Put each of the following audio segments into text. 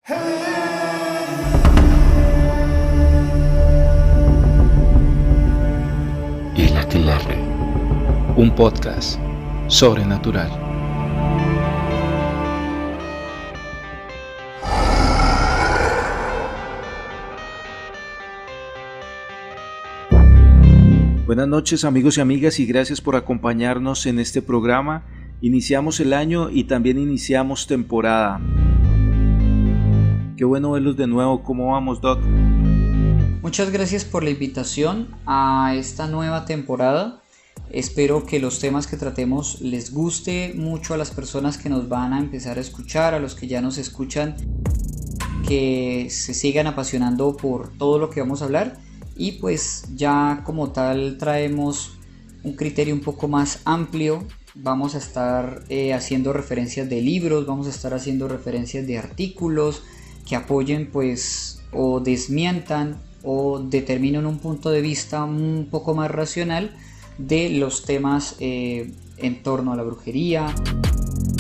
El Aquelarre, un podcast sobrenatural. Buenas noches amigos y amigas, y gracias por acompañarnos en este programa. Iniciamos el año y también iniciamos temporada. Qué bueno verlos de nuevo. ¿Cómo vamos, Doc? Muchas gracias por la invitación a esta nueva temporada. Espero que los temas que tratemos les guste mucho a las personas que nos van a empezar a escuchar, a los que ya nos escuchan, que se sigan apasionando por todo lo que vamos a hablar. Y pues ya como tal traemos un criterio un poco más amplio. Vamos a estar haciendo referencias de libros, vamos a estar haciendo referencias de artículos que apoyen pues o desmientan o determinen un punto de vista un poco más racional de los temas en torno a la brujería,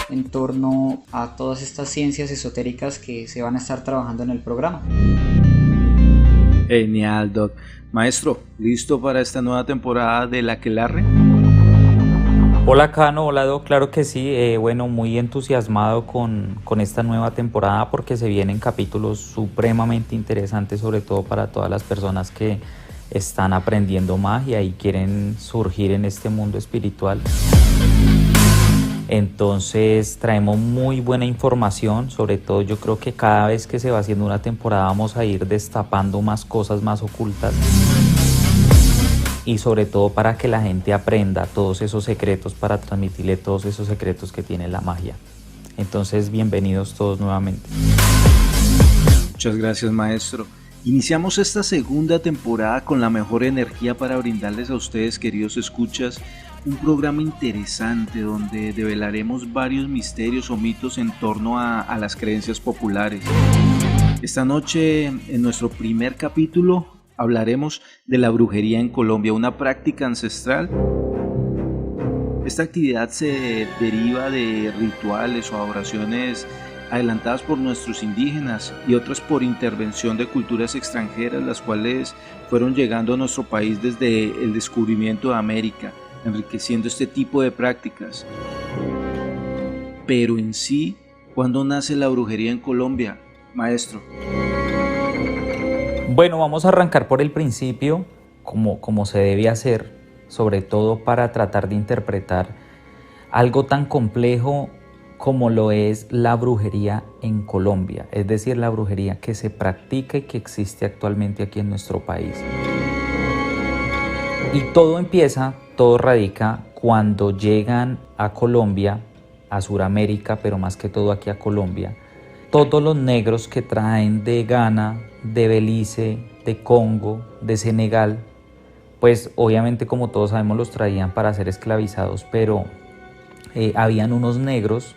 en torno a todas estas ciencias esotéricas que se van a estar trabajando en el programa. Genial, Doc. Maestro, ¿listo para esta nueva temporada del Aquelarre? Hola Cano, hola Doc, claro que sí, muy entusiasmado con esta nueva temporada porque se vienen capítulos supremamente interesantes, sobre todo para todas las personas que están aprendiendo magia y quieren surgir en este mundo espiritual. Entonces traemos muy buena información, sobre todo yo creo que cada vez que se va haciendo una temporada vamos a ir destapando más cosas más ocultas y sobre todo para que la gente aprenda todos esos secretos, para transmitirle todos esos secretos que tiene la magia. Entonces bienvenidos todos nuevamente. Muchas gracias, maestro. Iniciamos esta segunda temporada con la mejor energía para brindarles a ustedes, queridos escuchas, un programa interesante donde develaremos varios misterios o mitos en torno a las creencias populares. Esta noche, en nuestro primer capítulo, hablaremos de la brujería en Colombia, una práctica ancestral. Esta actividad se deriva de rituales o adoraciones adelantadas por nuestros indígenas y otras por intervención de culturas extranjeras, las cuales fueron llegando a nuestro país desde el descubrimiento de América, enriqueciendo este tipo de prácticas. Pero en sí, ¿cuándo nace la brujería en Colombia, maestro? Bueno, vamos a arrancar por el principio, como se debe hacer, sobre todo para tratar de interpretar algo tan complejo como lo es la brujería en Colombia, es decir, la brujería que se practica y que existe actualmente aquí en nuestro país. Y todo radica cuando llegan a Colombia, a Sudamérica, pero más que todo aquí a Colombia, todos los negros que traen de Ghana, de Belice, de Congo, de Senegal, pues obviamente como todos sabemos los traían para ser esclavizados, pero habían unos negros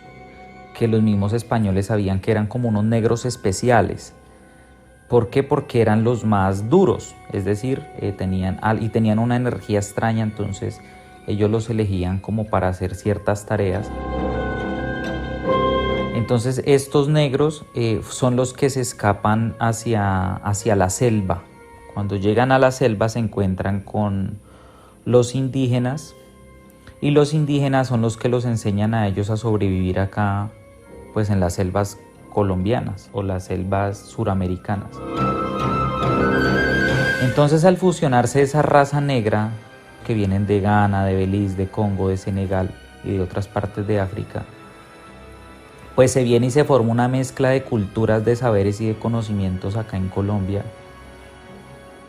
que los mismos españoles sabían que eran como unos negros especiales. ¿Por qué? Porque eran los más duros, es decir, tenían una energía extraña, entonces ellos los elegían como para hacer ciertas tareas. Entonces estos negros son los que se escapan hacia la selva. Cuando llegan a la selva se encuentran con los indígenas y los indígenas son los que los enseñan a ellos a sobrevivir acá, pues en las selvas colombianas o las selvas suramericanas. Entonces al fusionarse esa raza negra que vienen de Ghana, de Belice, de Congo, de Senegal y de otras partes de África, pues se viene y se forma una mezcla de culturas, de saberes y de conocimientos acá en Colombia.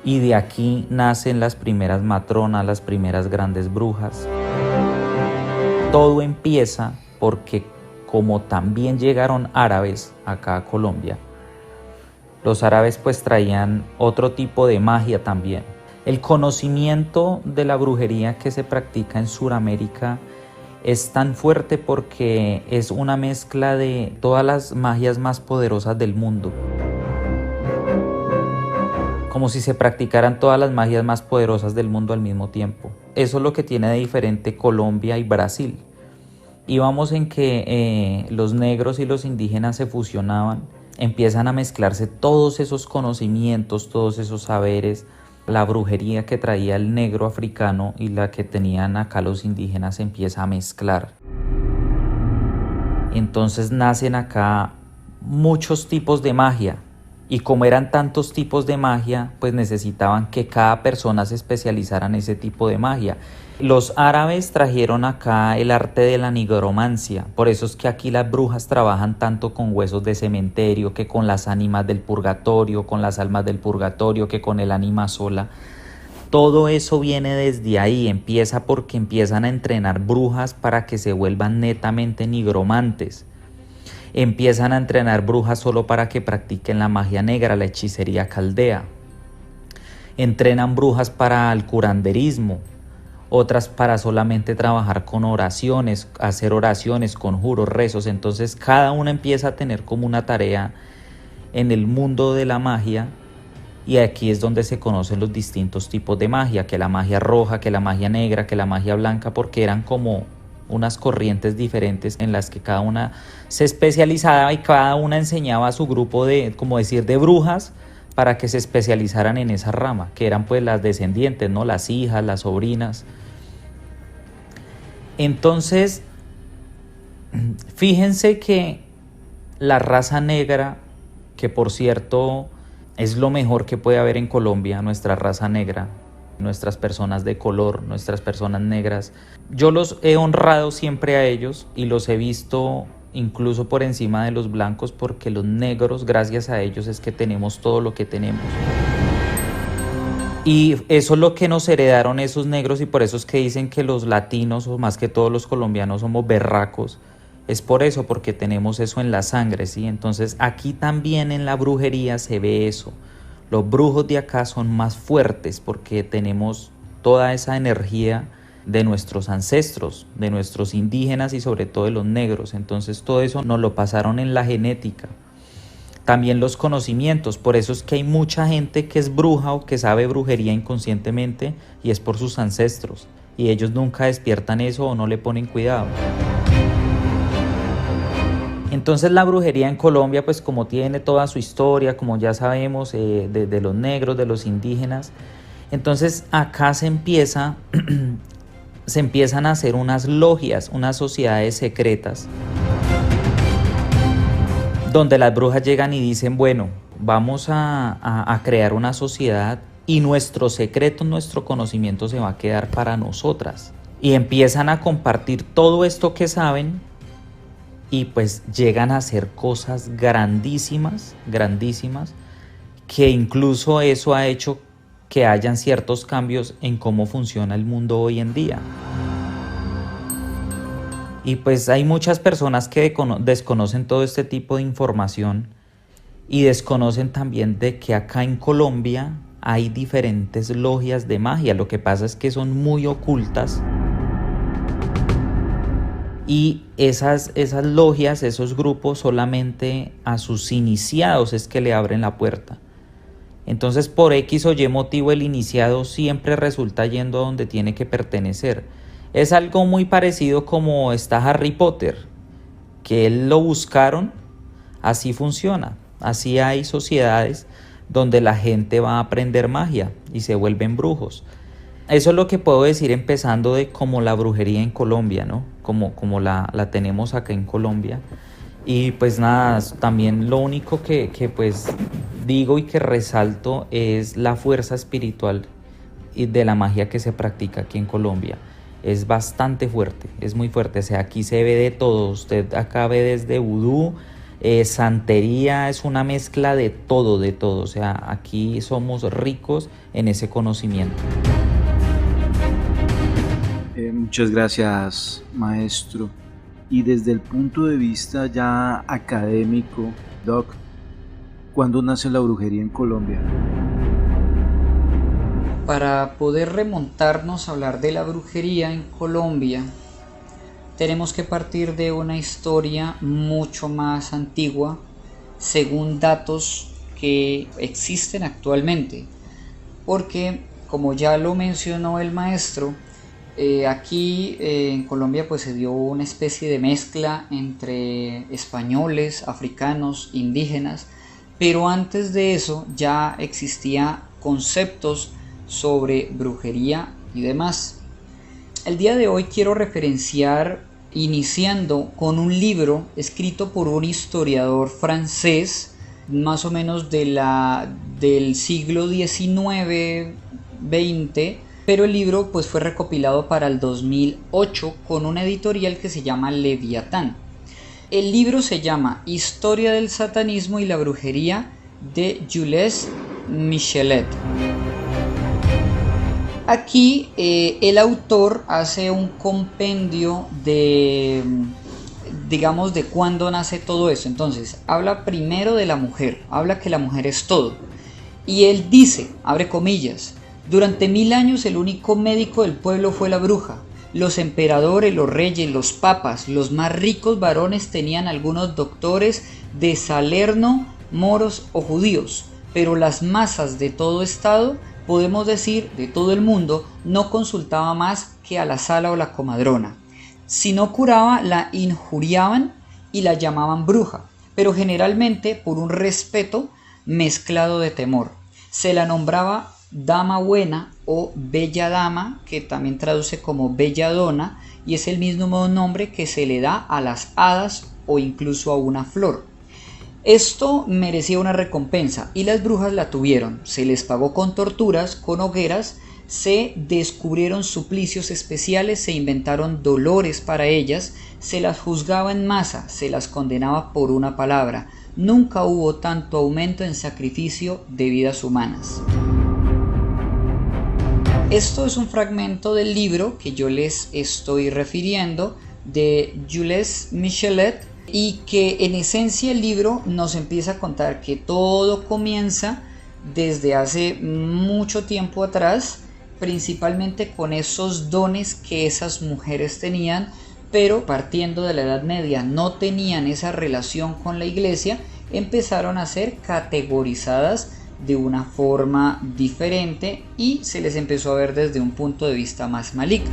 Y de aquí nacen las primeras matronas, las primeras grandes brujas. Todo empieza porque como también llegaron árabes acá a Colombia, los árabes pues traían otro tipo de magia también. El conocimiento de la brujería que se practica en Sudamérica es tan fuerte porque es una mezcla de todas las magias más poderosas del mundo. Como si se practicaran todas las magias más poderosas del mundo al mismo tiempo. Eso es lo que tiene de diferente Colombia y Brasil. Íbamos en que los negros y los indígenas se fusionaban empiezan a mezclarse todos esos conocimientos, todos esos saberes, la brujería que traía el negro africano y la que tenían acá los indígenas se empieza a mezclar. Entonces nacen acá muchos tipos de magia, y como eran tantos tipos de magia, pues necesitaban que cada persona se especializara en ese tipo de magia. Los árabes trajeron acá el arte de la nigromancia, por eso es que aquí las brujas trabajan tanto con huesos de cementerio, que con las ánimas del purgatorio, con las almas del purgatorio, que con el ánima sola. Todo eso viene desde ahí, empieza porque empiezan a entrenar brujas para que se vuelvan netamente nigromantes. Empiezan a entrenar brujas solo para que practiquen la magia negra, la hechicería caldea. Entrenan brujas para el curanderismo, otras para solamente trabajar con oraciones, hacer oraciones, conjuros, rezos. Entonces cada una empieza a tener como una tarea en el mundo de la magia, y aquí es donde se conocen los distintos tipos de magia, que la magia roja, que la magia negra, que la magia blanca, porque eran como unas corrientes diferentes en las que cada una se especializaba y cada una enseñaba a su grupo de, como decir, de brujas para que se especializaran en esa rama, que eran pues las descendientes, ¿no? Las hijas, las sobrinas. Entonces, fíjense que la raza negra, que por cierto es lo mejor que puede haber en Colombia, nuestra raza negra, nuestras personas de color, nuestras personas negras, yo los he honrado siempre a ellos y los he visto incluso por encima de los blancos, porque los negros, gracias a ellos es que tenemos todo lo que tenemos. Y eso es lo que nos heredaron esos negros, y por eso es que dicen que los latinos, o más que todos los colombianos, somos berracos. Es por eso, porque tenemos eso en la sangre, ¿sí? Entonces aquí también en la brujería se ve eso. Los brujos de acá son más fuertes porque tenemos toda esa energía de nuestros ancestros, de nuestros indígenas y sobre todo de los negros. Entonces todo eso nos lo pasaron en la genética. También los conocimientos, por eso es que hay mucha gente que es bruja o que sabe brujería inconscientemente, y es por sus ancestros, y ellos nunca despiertan eso o no le ponen cuidado. Entonces la brujería en Colombia, pues como tiene toda su historia, como ya sabemos, de los negros, de los indígenas, entonces acá se empiezan a hacer unas logias, unas sociedades secretas, donde las brujas llegan y dicen, bueno, vamos a crear una sociedad y nuestro secreto, nuestro conocimiento se va a quedar para nosotras. Y empiezan a compartir todo esto que saben, y pues llegan a hacer cosas grandísimas, grandísimas, que incluso eso ha hecho que hayan ciertos cambios en cómo funciona el mundo hoy en día. Y pues hay muchas personas que desconocen todo este tipo de información, y desconocen también de que acá en Colombia hay diferentes logias de magia. Lo que pasa es que son muy ocultas, y esas logias, esos grupos, solamente a sus iniciados es que le abren la puerta. Entonces por X o Y motivo el iniciado siempre resulta yendo a donde tiene que pertenecer. Es algo muy parecido como está Harry Potter, que él lo buscaron, así funciona. Así hay sociedades donde la gente va a aprender magia y se vuelven brujos. Eso es lo que puedo decir empezando de como la brujería en Colombia, ¿no? Como la tenemos acá en Colombia. Y pues nada, también lo único que pues digo y que resalto es la fuerza espiritual y de la magia que se practica aquí en Colombia. Es bastante fuerte, es muy fuerte. O sea, aquí se ve de todo. Usted acá ve desde vudú, santería, es una mezcla de todo, de todo. O sea, aquí somos ricos en ese conocimiento. Muchas gracias, maestro. Y desde el punto de vista ya académico, Doc, ¿cuándo nace la brujería en Colombia? Para poder remontarnos a hablar de la brujería en Colombia, tenemos que partir de una historia mucho más antigua, según datos que existen actualmente. Porque, como ya lo mencionó el maestro, aquí en Colombia pues se dio una especie de mezcla entre españoles, africanos, indígenas, pero antes de eso ya existían conceptos sobre brujería y demás. El día de hoy quiero referenciar, iniciando con un libro escrito por un historiador francés, más o menos del siglo XIX-XX, pero el libro pues fue recopilado para el 2008 con una editorial que se llama Leviatán. El libro se llama Historia del satanismo y la brujería de Jules Michelet. Aquí el autor hace un compendio de, digamos, de cuándo nace todo eso. Entonces, habla primero de la mujer, habla que la mujer es todo. Y él dice, abre comillas, durante 1000 años el único médico del pueblo fue la bruja. Los emperadores, los reyes, los papas, los más ricos varones tenían algunos doctores de Salerno, moros o judíos, pero las masas de todo estado, podemos decir de todo el mundo, no consultaba más que a la sala o la comadrona. Si no curaba, la injuriaban y la llamaban bruja, pero generalmente por un respeto mezclado de temor. Se la nombraba dama buena o bella dama, que también traduce como belladona, y es el mismo nombre que se le da a las hadas o incluso a una flor. Esto merecía una recompensa y las brujas la tuvieron. Se les pagó con torturas, con hogueras, se descubrieron suplicios especiales, se inventaron dolores para ellas, se las juzgaba en masa, se las condenaba por una palabra. Nunca hubo tanto aumento en sacrificio de vidas humanas. Esto es un fragmento del libro que yo les estoy refiriendo de Jules Michelet, y que en esencia el libro nos empieza a contar que todo comienza desde hace mucho tiempo atrás, principalmente con esos dones que esas mujeres tenían, pero partiendo de la Edad Media no tenían esa relación con la iglesia, empezaron a ser categorizadas de una forma diferente y se les empezó a ver desde un punto de vista más maligno.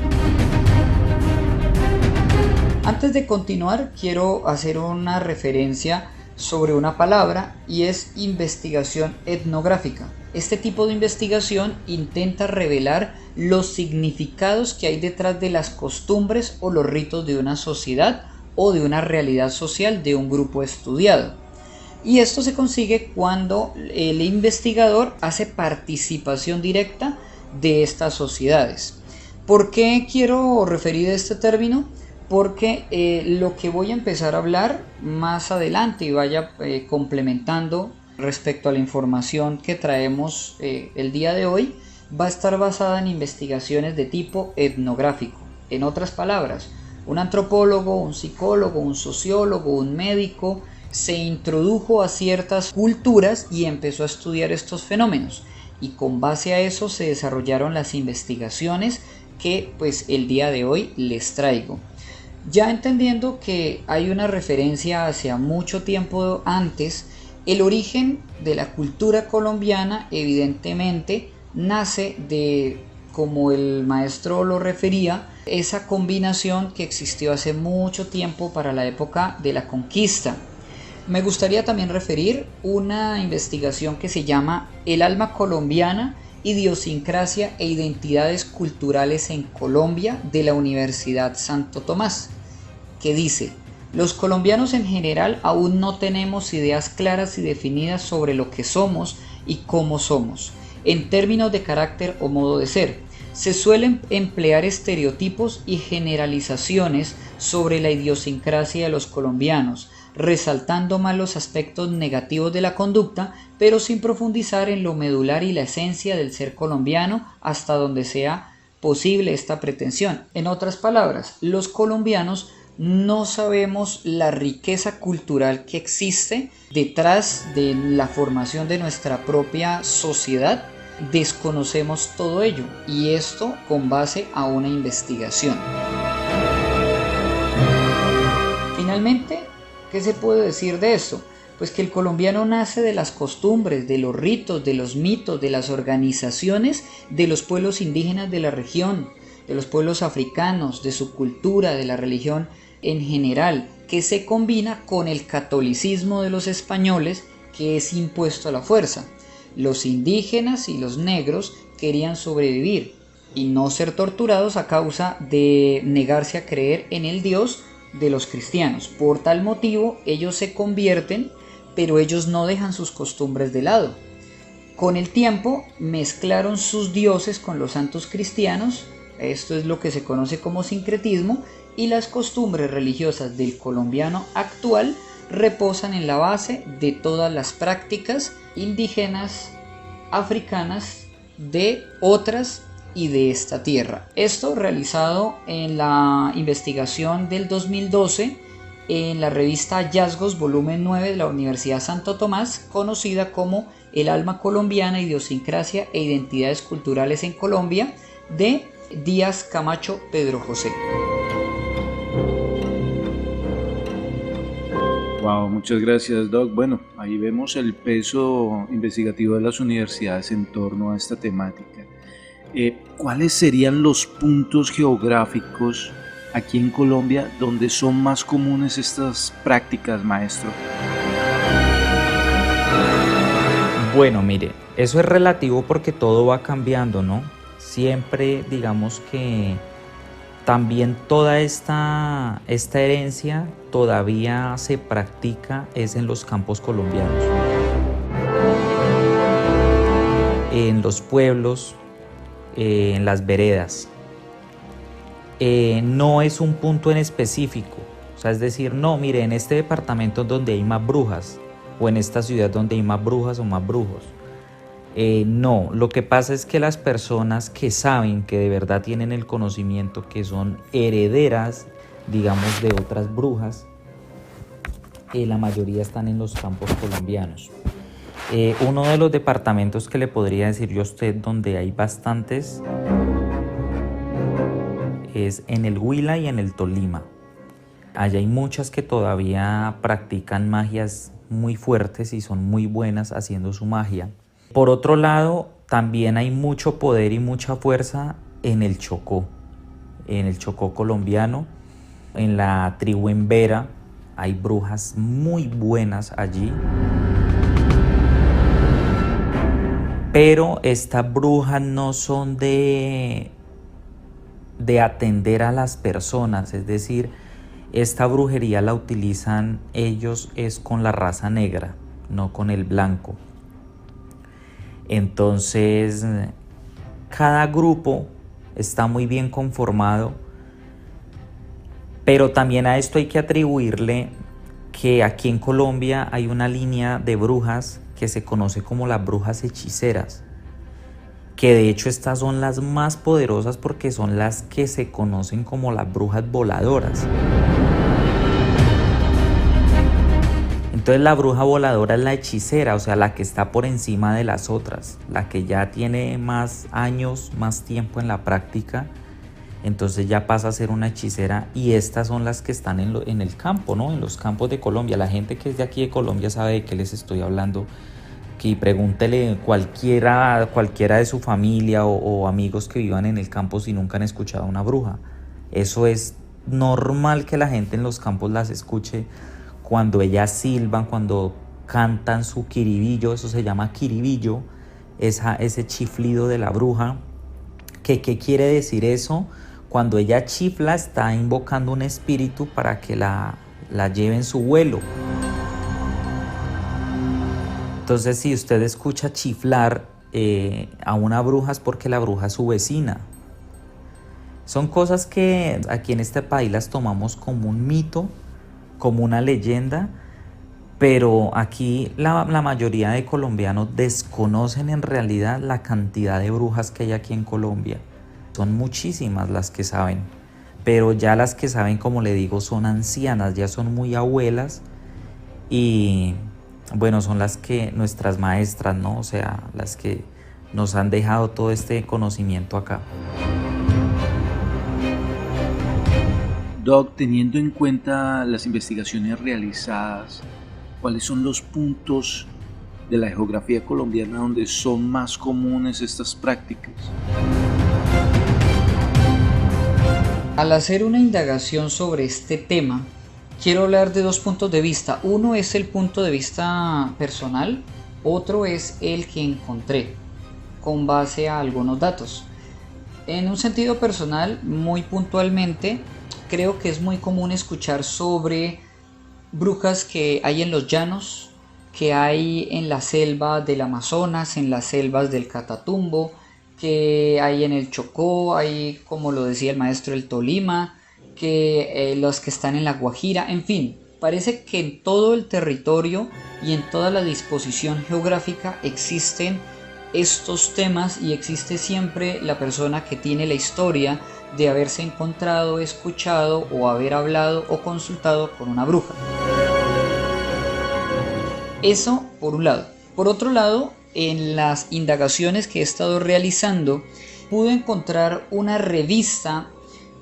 Antes de continuar, quiero hacer una referencia sobre una palabra y es investigación etnográfica. Este tipo de investigación intenta revelar los significados que hay detrás de las costumbres o los ritos de una sociedad o de una realidad social de un grupo estudiado. Y esto se consigue cuando el investigador hace participación directa de estas sociedades. ¿Por qué quiero referir a este término? Porque lo que voy a empezar a hablar más adelante y vaya complementando respecto a la información que traemos el día de hoy, va a estar basada en investigaciones de tipo etnográfico. En otras palabras, un antropólogo, un psicólogo, un sociólogo, un médico se introdujo a ciertas culturas y empezó a estudiar estos fenómenos, y con base a eso se desarrollaron las investigaciones que pues el día de hoy les traigo. Ya entendiendo que hay una referencia hacia mucho tiempo antes, el origen de la cultura colombiana evidentemente nace de, como el maestro lo refería, esa combinación que existió hace mucho tiempo para la época de la conquista. Me gustaría también referir una investigación que se llama El alma colombiana, idiosincrasia e identidades culturales en Colombia, de la Universidad Santo Tomás, que dice: los colombianos en general aún no tenemos ideas claras y definidas sobre lo que somos y cómo somos, en términos de carácter o modo de ser. Se suelen emplear estereotipos y generalizaciones sobre la idiosincrasia de los colombianos, resaltando más los aspectos negativos de la conducta, pero sin profundizar en lo medular y la esencia del ser colombiano hasta donde sea posible esta pretensión. En otras palabras, los colombianos no sabemos la riqueza cultural que existe detrás de la formación de nuestra propia sociedad, desconocemos todo ello, y esto con base a una investigación. Finalmente, ¿qué se puede decir de esto? Pues que el colombiano nace de las costumbres, de los ritos, de los mitos, de las organizaciones de los pueblos indígenas de la región, de los pueblos africanos, de su cultura, de la religión en general, que se combina con el catolicismo de los españoles que es impuesto a la fuerza. Los indígenas y los negros querían sobrevivir y no ser torturados a causa de negarse a creer en el Dios de los cristianos. Por tal motivo, ellos se convierten, pero ellos no dejan sus costumbres de lado. Con el tiempo, mezclaron sus dioses con los santos cristianos. Esto es lo que se conoce como sincretismo, y las costumbres religiosas del colombiano actual reposan en la base de todas las prácticas indígenas, africanas, de otras y de esta tierra. Esto realizado en la investigación del 2012 en la revista Hallazgos, volumen 9 de la Universidad Santo Tomás, conocida como El alma colombiana, idiosincrasia e identidades culturales en Colombia, de Díaz Camacho Pedro José. Wow, muchas gracias, Doc. Bueno, ahí vemos el peso investigativo de las universidades en torno a esta temática. ¿Cuáles serían los puntos geográficos aquí en Colombia donde son más comunes estas prácticas, maestro? Bueno, mire, eso es relativo porque todo va cambiando, ¿no? Siempre, digamos que también toda esta herencia todavía se practica es en los campos colombianos, en los pueblos, en las veredas. No es un punto en específico, o sea, es decir, no, mire, en este departamento donde hay más brujas, o en esta ciudad donde hay más brujas o más brujos. No, lo que pasa es que las personas que saben, que de verdad tienen el conocimiento, que son herederas, digamos, de otras brujas, la mayoría están en los campos colombianos. Uno de los departamentos que le podría decir yo a usted donde hay bastantes es en el Huila y en el Tolima. Allá hay muchas que todavía practican magias muy fuertes y son muy buenas haciendo su magia. Por otro lado, también hay mucho poder y mucha fuerza en el Chocó colombiano, en la tribu Embera. Hay brujas muy buenas allí. Pero estas brujas no son de atender a las personas, es decir, esta brujería la utilizan ellos es con la raza negra, no con el blanco. Entonces, cada grupo está muy bien conformado, pero también a esto hay que atribuirle que aquí en Colombia hay una línea de brujas que se conoce como las brujas hechiceras, que de hecho estas son las más poderosas porque son las que se conocen como las brujas voladoras. Entonces la bruja voladora es la hechicera, o sea, la que está por encima de las otras, la que ya tiene más años, más tiempo en la práctica, entonces ya pasa a ser una hechicera, y estas son las que están en el campo, ¿no? En los campos de Colombia. La gente que es de aquí de Colombia sabe de qué les estoy hablando, que pregúntele cualquiera de su familia o amigos que vivan en el campo si nunca han escuchado a una bruja. Eso es normal que la gente en los campos las escuche cuando ellas silban, cuando cantan su quiribillo, eso se llama quiribillo, ese chiflido de la bruja. ¿Qué quiere decir eso? Cuando ella chifla está invocando un espíritu para que la lleve en su vuelo. Entonces, si usted escucha chiflar a una bruja es porque la bruja es su vecina. Son cosas que aquí en este país las tomamos como un mito, como una leyenda, pero aquí la mayoría de colombianos desconocen en realidad la cantidad de brujas que hay aquí en Colombia. Son muchísimas las que saben, pero ya las que saben, como le digo, son ancianas, ya son muy abuelas, y bueno, son las que nuestras maestras, ¿no? O sea, las que nos han dejado todo este conocimiento acá. Doc, teniendo en cuenta las investigaciones realizadas, ¿cuáles son los puntos de la geografía colombiana donde son más comunes estas prácticas? Al hacer una indagación sobre este tema, quiero hablar de dos puntos de vista. Uno es el punto de vista personal, otro es el que encontré con base a algunos datos. En un sentido personal, muy puntualmente, creo que es muy común escuchar sobre brujas que hay en los llanos, que hay en la selva del Amazonas, en las selvas del Catatumbo, que hay en el Chocó, hay, como lo decía el maestro, el Tolima, que los que están en la Guajira, en fin, parece que en todo el territorio y en toda la disposición geográfica existen estos temas y existe siempre la persona que tiene la historia de haberse encontrado, escuchado o haber hablado o consultado con una bruja. Eso por un lado. Por otro lado, en las indagaciones que he estado realizando, pude encontrar una revista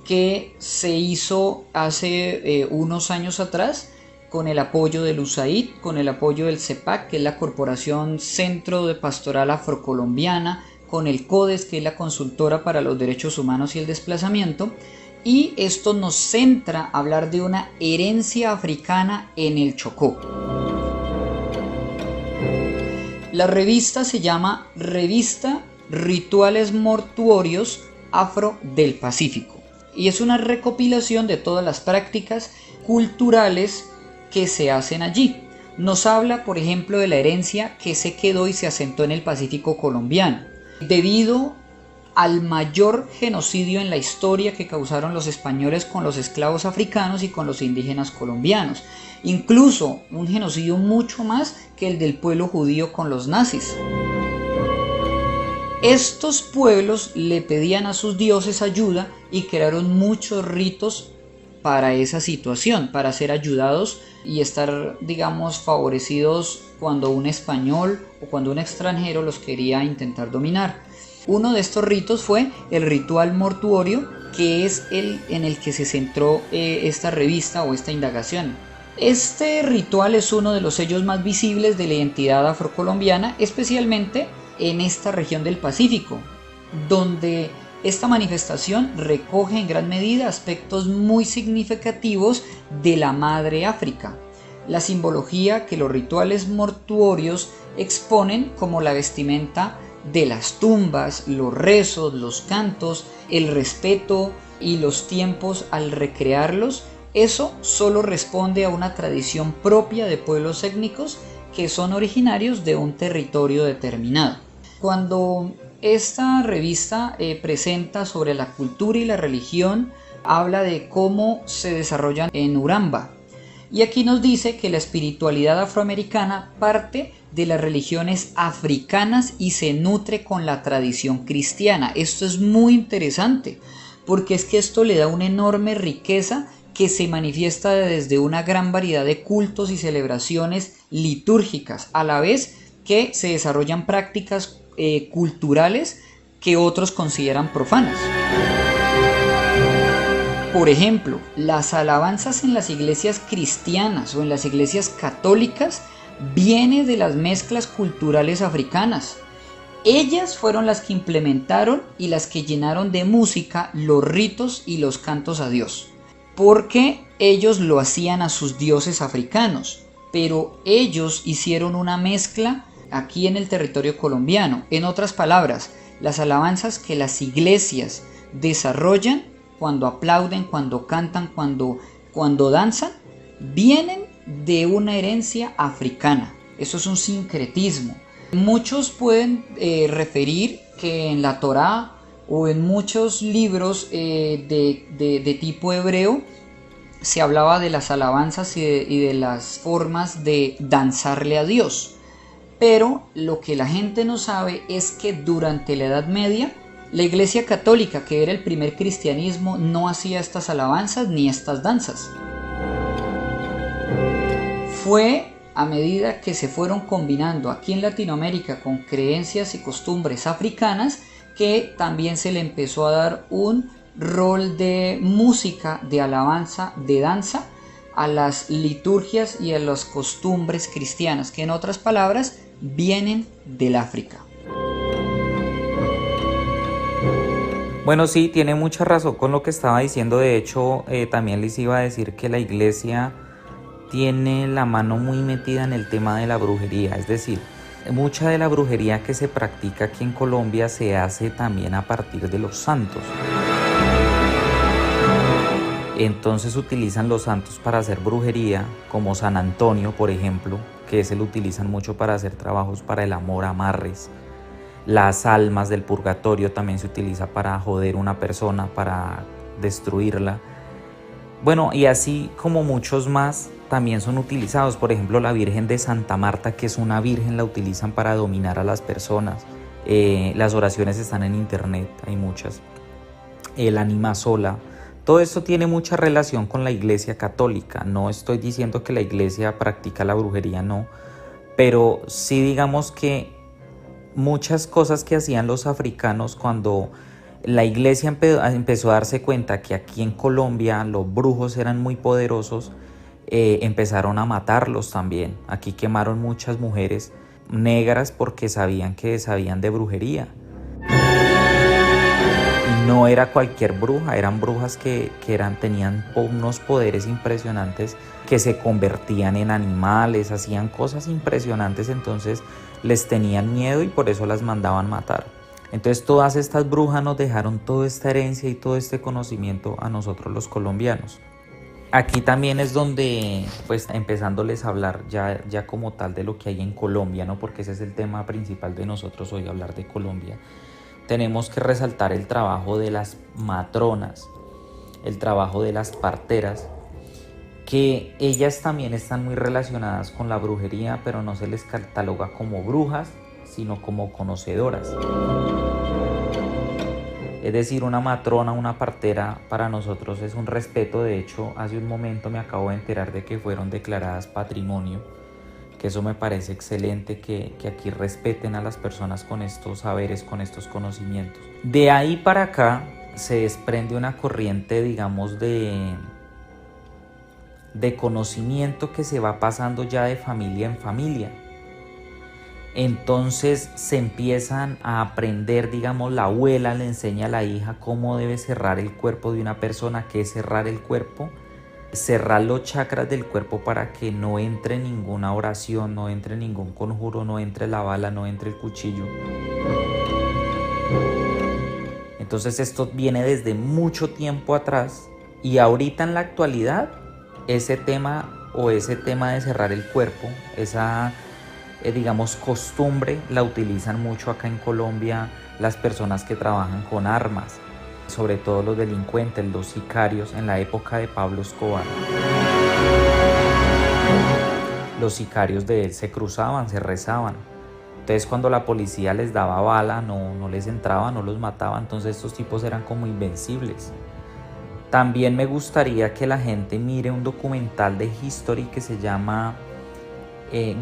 que se hizo hace unos años atrás con el apoyo del USAID, con el apoyo del CEPAC, que es la Corporación Centro de Pastoral Afrocolombiana, con el CODES, que es la Consultora para los Derechos Humanos y el Desplazamiento, y esto nos centra a hablar de una herencia africana en el Chocó. La revista se llama Revista Rituales Mortuorios Afro del Pacífico y es una recopilación de todas las prácticas culturales que se hacen allí. Nos habla, por ejemplo, de la herencia que se quedó y se asentó en el Pacífico colombiano, debido al mayor genocidio en la historia que causaron los españoles con los esclavos africanos y con los indígenas colombianos. Incluso un genocidio mucho más que el del pueblo judío con los nazis. Estos pueblos le pedían a sus dioses ayuda y crearon muchos ritos para esa situación, para ser ayudados y estar, digamos, favorecidos cuando un español o cuando un extranjero los quería intentar dominar. Uno de estos ritos fue el ritual mortuorio, que es el en el que se centró esta revista o esta indagación. Este ritual es uno de los sellos más visibles de la identidad afrocolombiana, especialmente en esta región del Pacífico, donde esta manifestación recoge en gran medida aspectos muy significativos de la madre África. La simbología que los rituales mortuorios exponen, como la vestimenta de las tumbas, los rezos, los cantos, el respeto y los tiempos al recrearlos, eso solo responde a una tradición propia de pueblos étnicos que son originarios de un territorio determinado. Cuando esta revista presenta sobre la cultura y la religión, habla de cómo se desarrollan en Uramba. Y aquí nos dice que la espiritualidad afroamericana parte de las religiones africanas y se nutre con la tradición cristiana. Esto es muy interesante porque es que esto le da una enorme riqueza que se manifiesta desde una gran variedad de cultos y celebraciones litúrgicas, a la vez que se desarrollan prácticas culturales que otros consideran profanas. Por ejemplo, las alabanzas en las iglesias cristianas o en las iglesias católicas vienen de las mezclas culturales africanas. Ellas fueron las que implementaron y las que llenaron de música los ritos y los cantos a Dios, porque ellos lo hacían a sus dioses africanos, pero ellos hicieron una mezcla aquí en el territorio colombiano. En otras palabras, las alabanzas que las iglesias desarrollan cuando aplauden, cuando cantan, cuando danzan, vienen de una herencia africana. Eso es un sincretismo. Muchos pueden referir que en la Torá o en muchos libros de tipo hebreo se hablaba de las alabanzas y de las formas de danzarle a Dios. Pero lo que la gente no sabe es que durante la Edad Media la Iglesia Católica, que era el primer cristianismo, no hacía estas alabanzas ni estas danzas. Fue a medida que se fueron combinando aquí en Latinoamérica con creencias y costumbres africanas que también se le empezó a dar un rol de música, de alabanza, de danza a las liturgias y a las costumbres cristianas, que en otras palabras vienen del África. Bueno, sí, tiene mucha razón con lo que estaba diciendo. De hecho, también les iba a decir que la iglesia tiene la mano muy metida en el tema de la brujería, es decir, mucha de la brujería que se practica aquí en Colombia se hace también a partir de los santos. Entonces utilizan los santos para hacer brujería, como San Antonio, por ejemplo, que se lo utilizan mucho para hacer trabajos para el amor, amarres. Las almas del purgatorio también se utiliza para joder a una persona, para destruirla. Bueno, y así como muchos más también son utilizados. Por ejemplo, la Virgen de Santa Marta, que es una virgen, la utilizan para dominar a las personas. Las oraciones están en internet, hay muchas. El ánima sola. Todo esto tiene mucha relación con la Iglesia Católica. No estoy diciendo que la Iglesia practica la brujería, no. Pero sí digamos que muchas cosas que hacían los africanos cuando la Iglesia empezó a darse cuenta que aquí en Colombia los brujos eran muy poderosos, empezaron a matarlos también. Aquí quemaron muchas mujeres negras porque sabían de brujería. No era cualquier bruja, eran brujas que tenían unos poderes impresionantes, que se convertían en animales, hacían cosas impresionantes, entonces les tenían miedo y por eso las mandaban matar. Entonces todas estas brujas nos dejaron toda esta herencia y todo este conocimiento a nosotros los colombianos. Aquí también es donde, pues empezándoles a hablar ya como tal de lo que hay en Colombia, ¿no? Porque ese es el tema principal de nosotros hoy, hablar de Colombia. Tenemos que resaltar el trabajo de las matronas, el trabajo de las parteras, que ellas también están muy relacionadas con la brujería, pero no se les cataloga como brujas, sino como conocedoras. Es decir, una matrona, una partera, para nosotros es un respeto. De hecho, hace un momento me acabo de enterar de que fueron declaradas patrimonio, que eso me parece excelente, que aquí respeten a las personas con estos saberes, con estos conocimientos. De ahí para acá se desprende una corriente, digamos, de conocimiento que se va pasando ya de familia en familia. Entonces se empiezan a aprender, digamos, la abuela le enseña a la hija cómo debe cerrar el cuerpo de una persona, qué es cerrar el cuerpo, cerrar los chakras del cuerpo para que no entre ninguna oración, no entre ningún conjuro, no entre la bala, no entre el cuchillo. Entonces esto viene desde mucho tiempo atrás y ahorita en la actualidad ese tema de cerrar el cuerpo, esa digamos costumbre la utilizan mucho acá en Colombia las personas que trabajan con armas, sobre todo los delincuentes, los sicarios en la época de Pablo Escobar. Los sicarios de él se cruzaban, se rezaban. Entonces cuando la policía les daba bala, no les entraba, no los mataba, entonces estos tipos eran como invencibles. También me gustaría que la gente mire un documental de History que se llama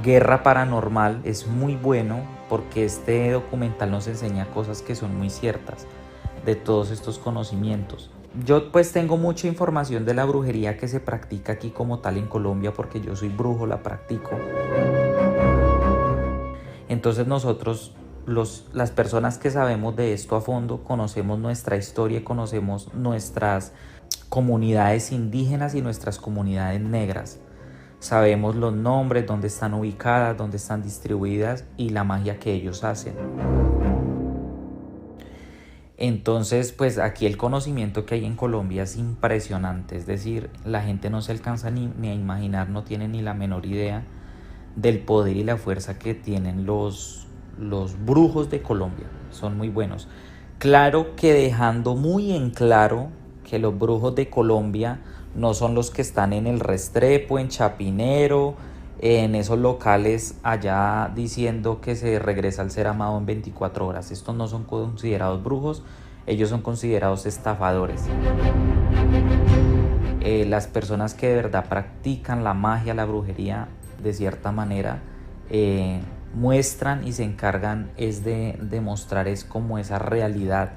Guerra Paranormal. Es muy bueno porque este documental nos enseña cosas que son muy ciertas de todos estos conocimientos. Yo pues tengo mucha información de la brujería que se practica aquí como tal en Colombia porque yo soy brujo, la practico. Entonces nosotros, las personas que sabemos de esto a fondo, conocemos nuestra historia, conocemos nuestras comunidades indígenas y nuestras comunidades negras. Sabemos los nombres, dónde están ubicadas, dónde están distribuidas y la magia que ellos hacen. Entonces, pues aquí el conocimiento que hay en Colombia es impresionante, es decir, la gente no se alcanza ni a imaginar, no tiene ni la menor idea del poder y la fuerza que tienen los brujos de Colombia, son muy buenos. Claro que dejando muy en claro que los brujos de Colombia no son los que están en el Restrepo, en Chapinero, en esos locales allá diciendo que se regresa al ser amado en 24 horas. Estos no son considerados brujos, ellos son considerados estafadores. Las personas que de verdad practican la magia, la brujería, de cierta manera, muestran y se encargan es de demostrar es como esa realidad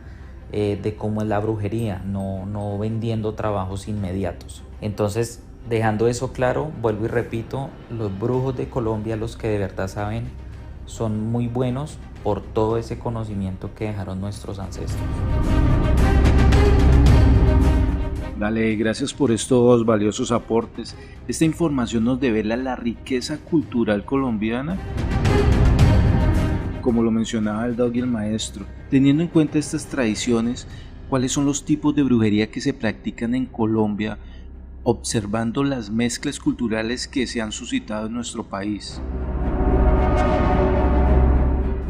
de cómo es la brujería, no vendiendo trabajos inmediatos. Entonces, dejando eso claro, vuelvo y repito, los brujos de Colombia, los que de verdad saben, son muy buenos por todo ese conocimiento que dejaron nuestros ancestros. Dale, gracias por estos valiosos aportes. Esta información nos devela la riqueza cultural colombiana, como lo mencionaba el Doug y el maestro. Teniendo en cuenta estas tradiciones, ¿cuáles son los tipos de brujería que se practican en Colombia, observando las mezclas culturales que se han suscitado en nuestro país?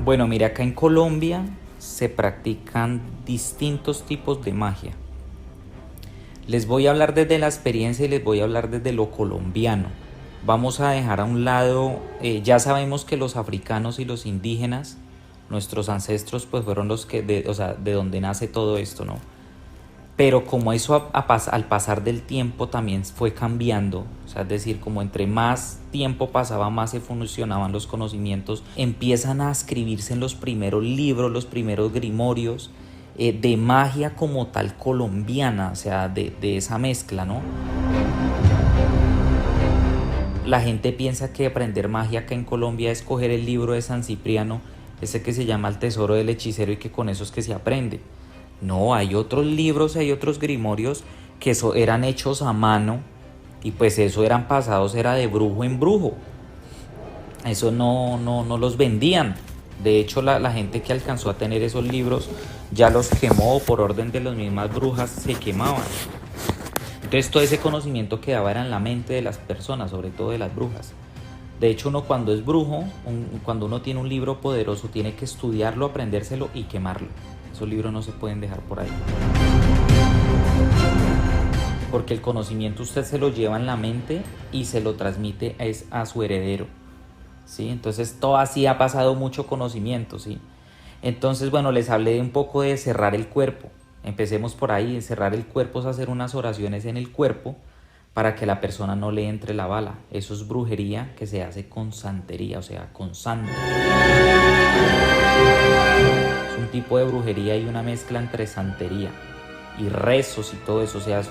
Bueno, mira, acá en Colombia se practican distintos tipos de magia. Les voy a hablar desde la experiencia y les voy a hablar desde lo colombiano. Vamos a dejar a un lado, ya sabemos que los africanos y los indígenas, nuestros ancestros, pues fueron los que, de donde nace todo esto, ¿no? Pero como eso al pasar del tiempo también fue cambiando, o sea, es decir, como entre más tiempo pasaba, más evolucionaban los conocimientos, empiezan a escribirse en los primeros libros, los primeros grimorios, de magia como tal colombiana, o sea, de esa mezcla, ¿no? La gente piensa que aprender magia acá en Colombia es coger el libro de San Cipriano, ese que se llama El Tesoro del Hechicero, y que con eso es que se aprende. No, hay otros libros, hay otros grimorios que eran hechos a mano, y pues eso eran pasados, era de brujo en brujo. Eso no los vendían. De hecho, la gente que alcanzó a tener esos libros ya los quemó, por orden de las mismas brujas se quemaban. Entonces todo ese conocimiento quedaba en la mente de las personas, sobre todo de las brujas. De hecho, uno cuando es brujo, cuando uno tiene un libro poderoso, tiene que estudiarlo, aprendérselo y quemarlo. Esos libros no se pueden dejar por ahí. Porque el conocimiento usted se lo lleva en la mente y se lo transmite a su heredero, ¿sí? Entonces todo así ha pasado mucho conocimiento, ¿sí? Entonces, bueno, les hablé un poco de cerrar el cuerpo. Empecemos por ahí. Cerrar el cuerpo es hacer unas oraciones en el cuerpo para que la persona no le entre la bala. Eso es brujería que se hace con santería, o sea, con santo. Es un tipo de brujería y una mezcla entre santería y rezos y todo eso, o sea, es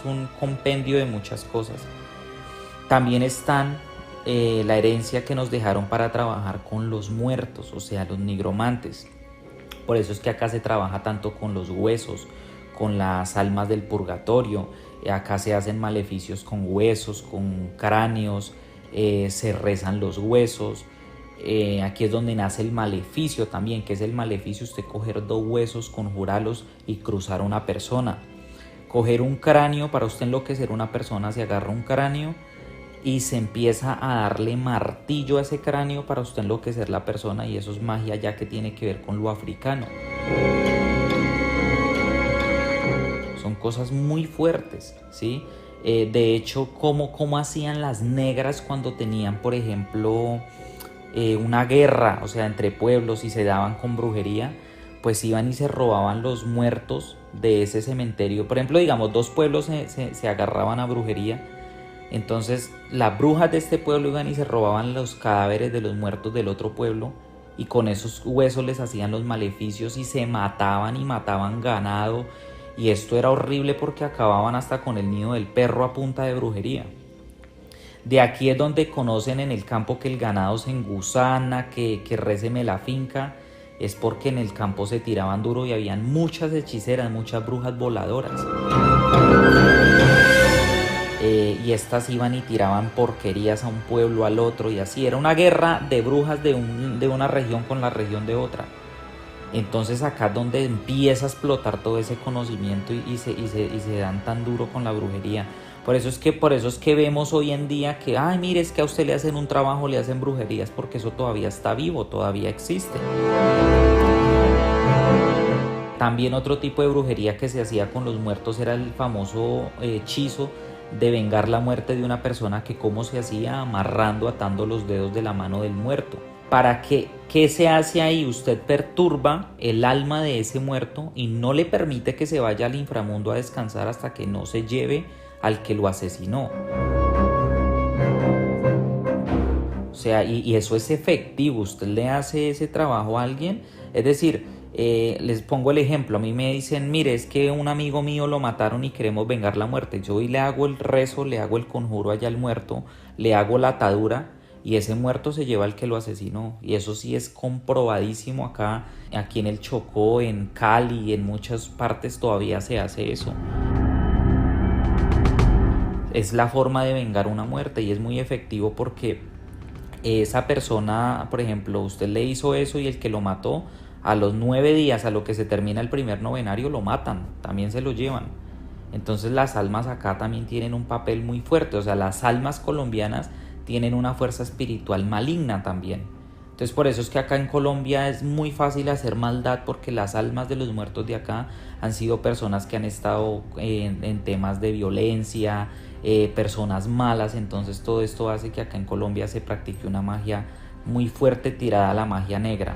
un compendio de muchas cosas. También están la herencia que nos dejaron para trabajar con los muertos, o sea, los nigromantes. Por eso es que acá se trabaja tanto con los huesos, con las almas del purgatorio. Acá se hacen maleficios con huesos, con cráneos, se rezan los huesos. Aquí es donde nace el maleficio también, que es el maleficio, usted coger 2 huesos, conjurarlos y cruzar a una persona. Coger un cráneo, para usted enloquecer a una persona, se agarra un cráneo y se empieza a darle martillo a ese cráneo para usted enloquecer la persona, y eso es magia ya que tiene que ver con lo africano. Son cosas muy fuertes, ¿sí? De hecho, ¿cómo hacían las negras cuando tenían, por ejemplo, una guerra, o sea, entre pueblos y se daban con brujería? Pues iban y se robaban los muertos de ese cementerio. Por ejemplo, digamos, 2 pueblos se agarraban a brujería. Entonces las brujas de este pueblo iban y se robaban los cadáveres de los muertos del otro pueblo, y con esos huesos les hacían los maleficios y se mataban y mataban ganado, y esto era horrible porque acababan hasta con el nido del perro a punta de brujería. De aquí es donde conocen en el campo que el ganado se engusana, que réceme la finca. Es porque en el campo se tiraban duro y habían muchas hechiceras, muchas brujas voladoras. Y estas iban y tiraban porquerías a un pueblo, al otro, y así. Era una guerra de brujas de una región con la región de otra. Entonces acá es donde empieza a explotar todo ese conocimiento y se dan tan duro con la brujería. Por eso es que vemos hoy en día que, ay, mire, es que a usted le hacen un trabajo, le hacen brujerías, porque eso todavía está vivo, todavía existe. También otro tipo de brujería que se hacía con los muertos era el famoso hechizo de vengar la muerte de una persona, que cómo se hacía, amarrando, atando los dedos de la mano del muerto. ¿Para qué? ¿Qué se hace ahí? Usted perturba el alma de ese muerto y no le permite que se vaya al inframundo a descansar hasta que no se lleve al que lo asesinó. O sea, y eso es efectivo. Usted le hace ese trabajo a alguien, es decir, les pongo el ejemplo. A mí me dicen, mire, es que un amigo mío lo mataron y queremos vengar la muerte. Yo hoy le hago el rezo, le hago el conjuro allá al muerto, le hago la atadura, y ese muerto se lleva al que lo asesinó. Y eso sí es comprobadísimo acá, aquí en el Chocó, en Cali, en muchas partes todavía se hace eso. es la forma de vengar una muerte y es muy efectivo porque esa persona, por ejemplo, usted le hizo eso y el que lo mató, a los 9 días, a lo que se termina el primer novenario, lo matan, también se lo llevan. Entonces las almas acá también tienen un papel muy fuerte, o sea, las almas colombianas tienen una fuerza espiritual maligna también. Entonces por eso es que acá en Colombia es muy fácil hacer maldad, porque las almas de los muertos de acá han sido personas que han estado en temas de violencia, personas malas. Entonces todo esto hace que acá en Colombia se practique una magia muy fuerte tirada a la magia negra.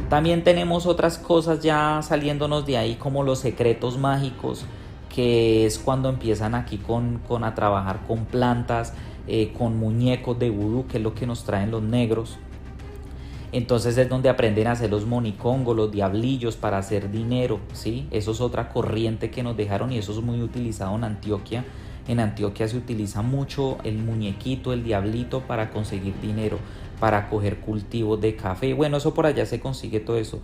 También tenemos otras cosas ya saliéndonos de ahí, como los secretos mágicos, que es cuando empiezan aquí con a trabajar con plantas, con muñecos de vudú, que es lo que nos traen los negros. Entonces es donde aprenden a hacer los monicongos, los diablillos para hacer dinero, ¿sí? Eso es otra corriente que nos dejaron y eso es muy utilizado en Antioquia. En Antioquia se utiliza mucho el muñequito, el diablito para conseguir dinero, para coger cultivos de café. Bueno, eso por allá se consigue todo eso.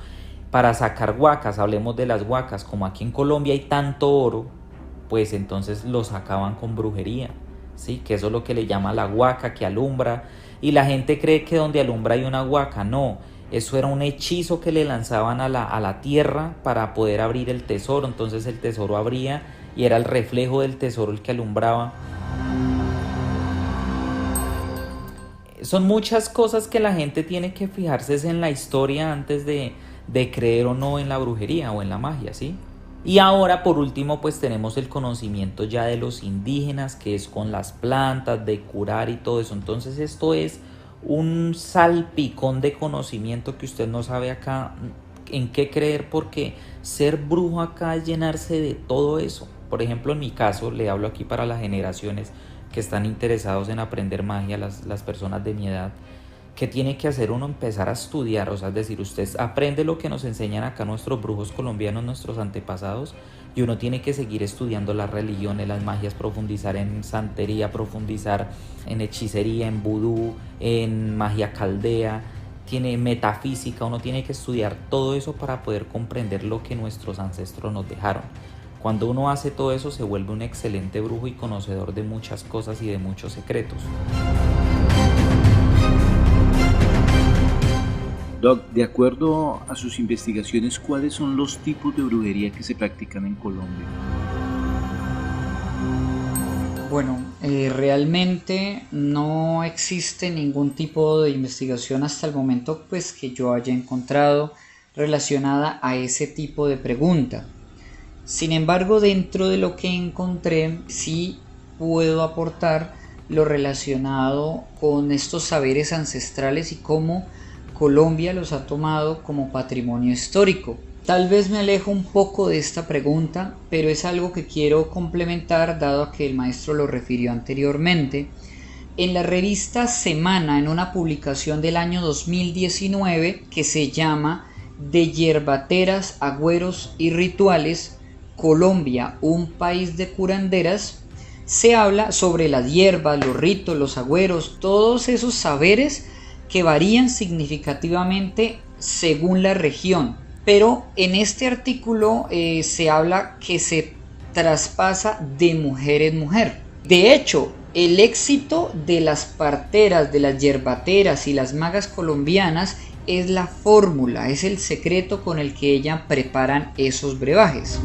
Para sacar huacas, hablemos de las huacas. Como aquí en Colombia hay tanto oro, pues entonces lo sacaban con brujería, ¿sí? Que eso es lo que le llama la huaca, que alumbra. Y la gente cree que donde alumbra hay una huaca. No, eso era un hechizo que le lanzaban a la tierra para poder abrir el tesoro. Entonces el tesoro abría y era el reflejo del tesoro el que alumbraba. Son muchas cosas que la gente tiene que fijarse en la historia antes de creer o no en la brujería o en la magia, ¿sí? Y ahora por último pues tenemos el conocimiento ya de los indígenas, que es con las plantas, de curar y todo eso. Entonces esto es un salpicón de conocimiento que usted no sabe acá en qué creer, porque ser brujo acá es llenarse de todo eso. Por ejemplo, en mi caso, le hablo aquí para las generaciones que están interesados en aprender magia, las personas de mi edad. ¿Qué tiene que hacer uno? Empezar a estudiar, o sea, es decir, usted aprende lo que nos enseñan acá nuestros brujos colombianos, nuestros antepasados, y uno tiene que seguir estudiando las religiones, las magias, profundizar en santería, profundizar en hechicería, en vudú, en magia caldea, tiene metafísica. Uno tiene que estudiar todo eso para poder comprender lo que nuestros ancestros nos dejaron. Cuando uno hace todo eso se vuelve un excelente brujo y conocedor de muchas cosas y de muchos secretos. Doc, de acuerdo a sus investigaciones, ¿cuáles son los tipos de brujería que se practican en Colombia? Bueno, realmente no existe ningún tipo de investigación hasta el momento pues que yo haya encontrado relacionada a ese tipo de pregunta. Sin embargo, dentro de lo que encontré, sí puedo aportar lo relacionado con estos saberes ancestrales y cómo Colombia los ha tomado como patrimonio histórico. Tal vez me alejo un poco de esta pregunta, pero es algo que quiero complementar dado a que el maestro lo refirió anteriormente. En la revista Semana, en una publicación del año 2019 que se llama De Yerbateras, Agüeros y Rituales, Colombia, un país de curanderas, se habla sobre las hierbas, los ritos, los agüeros, todos esos saberes que varían significativamente según la región. Pero en este artículo se habla que se traspasa de mujer en mujer. De hecho, el éxito de las parteras, de las yerbateras y las magas colombianas es la fórmula, es el secreto con el que ellas preparan esos brebajes.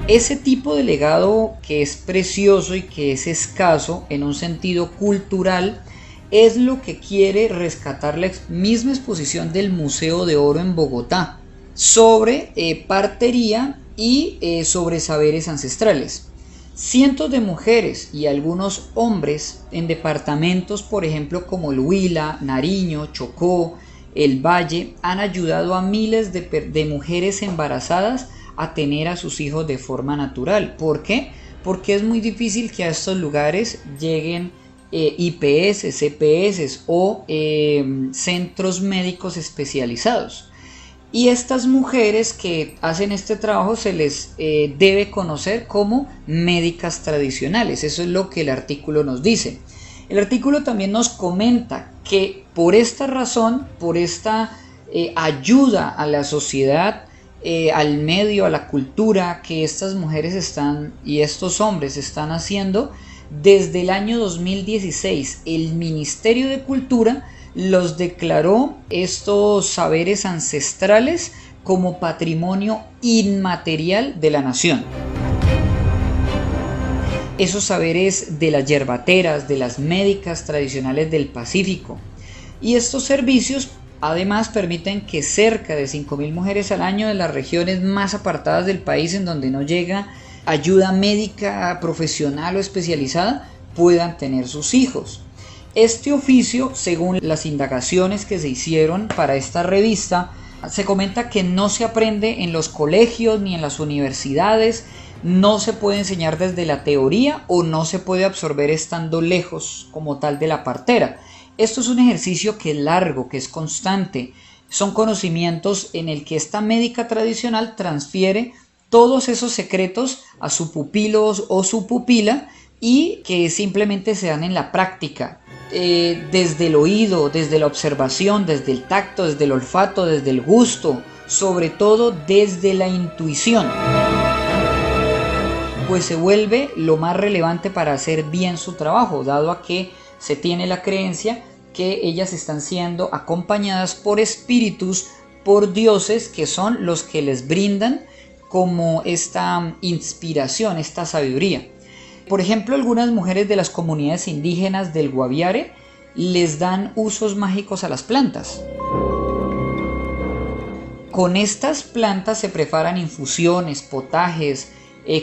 Ese tipo de legado, que es precioso y que es escaso en un sentido cultural, es lo que quiere rescatar la misma exposición del Museo de Oro en Bogotá sobre partería y sobre saberes ancestrales. Cientos de mujeres y algunos hombres en departamentos, por ejemplo, como el Huila, Nariño, Chocó, el Valle, han ayudado a miles de mujeres embarazadas a tener a sus hijos de forma natural. ¿Por qué? Porque es muy difícil que a estos lugares lleguen IPS, CPS o centros médicos especializados. Y estas mujeres que hacen este trabajo se les debe conocer como médicas tradicionales. Eso es lo que el artículo nos dice. El artículo también nos comenta que por esta razón, por esta ayuda a la sociedad, al medio, a la cultura que estas mujeres están y estos hombres están haciendo, desde el año 2016 el Ministerio de Cultura los declaró estos saberes ancestrales como patrimonio inmaterial de la nación. Esos saberes de las yerbateras, de las médicas tradicionales del Pacífico. Y estos servicios además permiten que cerca de 5.000 mujeres al año de las regiones más apartadas del país, en donde no llega ayuda médica profesional o especializada, puedan tener sus hijos. Este oficio, según las indagaciones que se hicieron para esta revista, se comenta que no se aprende en los colegios ni en las universidades, no se puede enseñar desde la teoría o no se puede absorber estando lejos como tal de la partera. Esto es un ejercicio que es largo, que es constante. Son conocimientos en el que esta médica tradicional transfiere todos esos secretos a su pupilo o su pupila y que simplemente se dan en la práctica, desde el oído, desde la observación, desde el tacto, desde el olfato, desde el gusto, sobre todo desde la intuición. Pues se vuelve lo más relevante para hacer bien su trabajo, dado a que se tiene la creencia que ellas están siendo acompañadas por espíritus, por dioses que son los que les brindan como esta inspiración, esta sabiduría. Por ejemplo, algunas mujeres de las comunidades indígenas del Guaviare les dan usos mágicos a las plantas. Con estas plantas se preparan infusiones, potajes,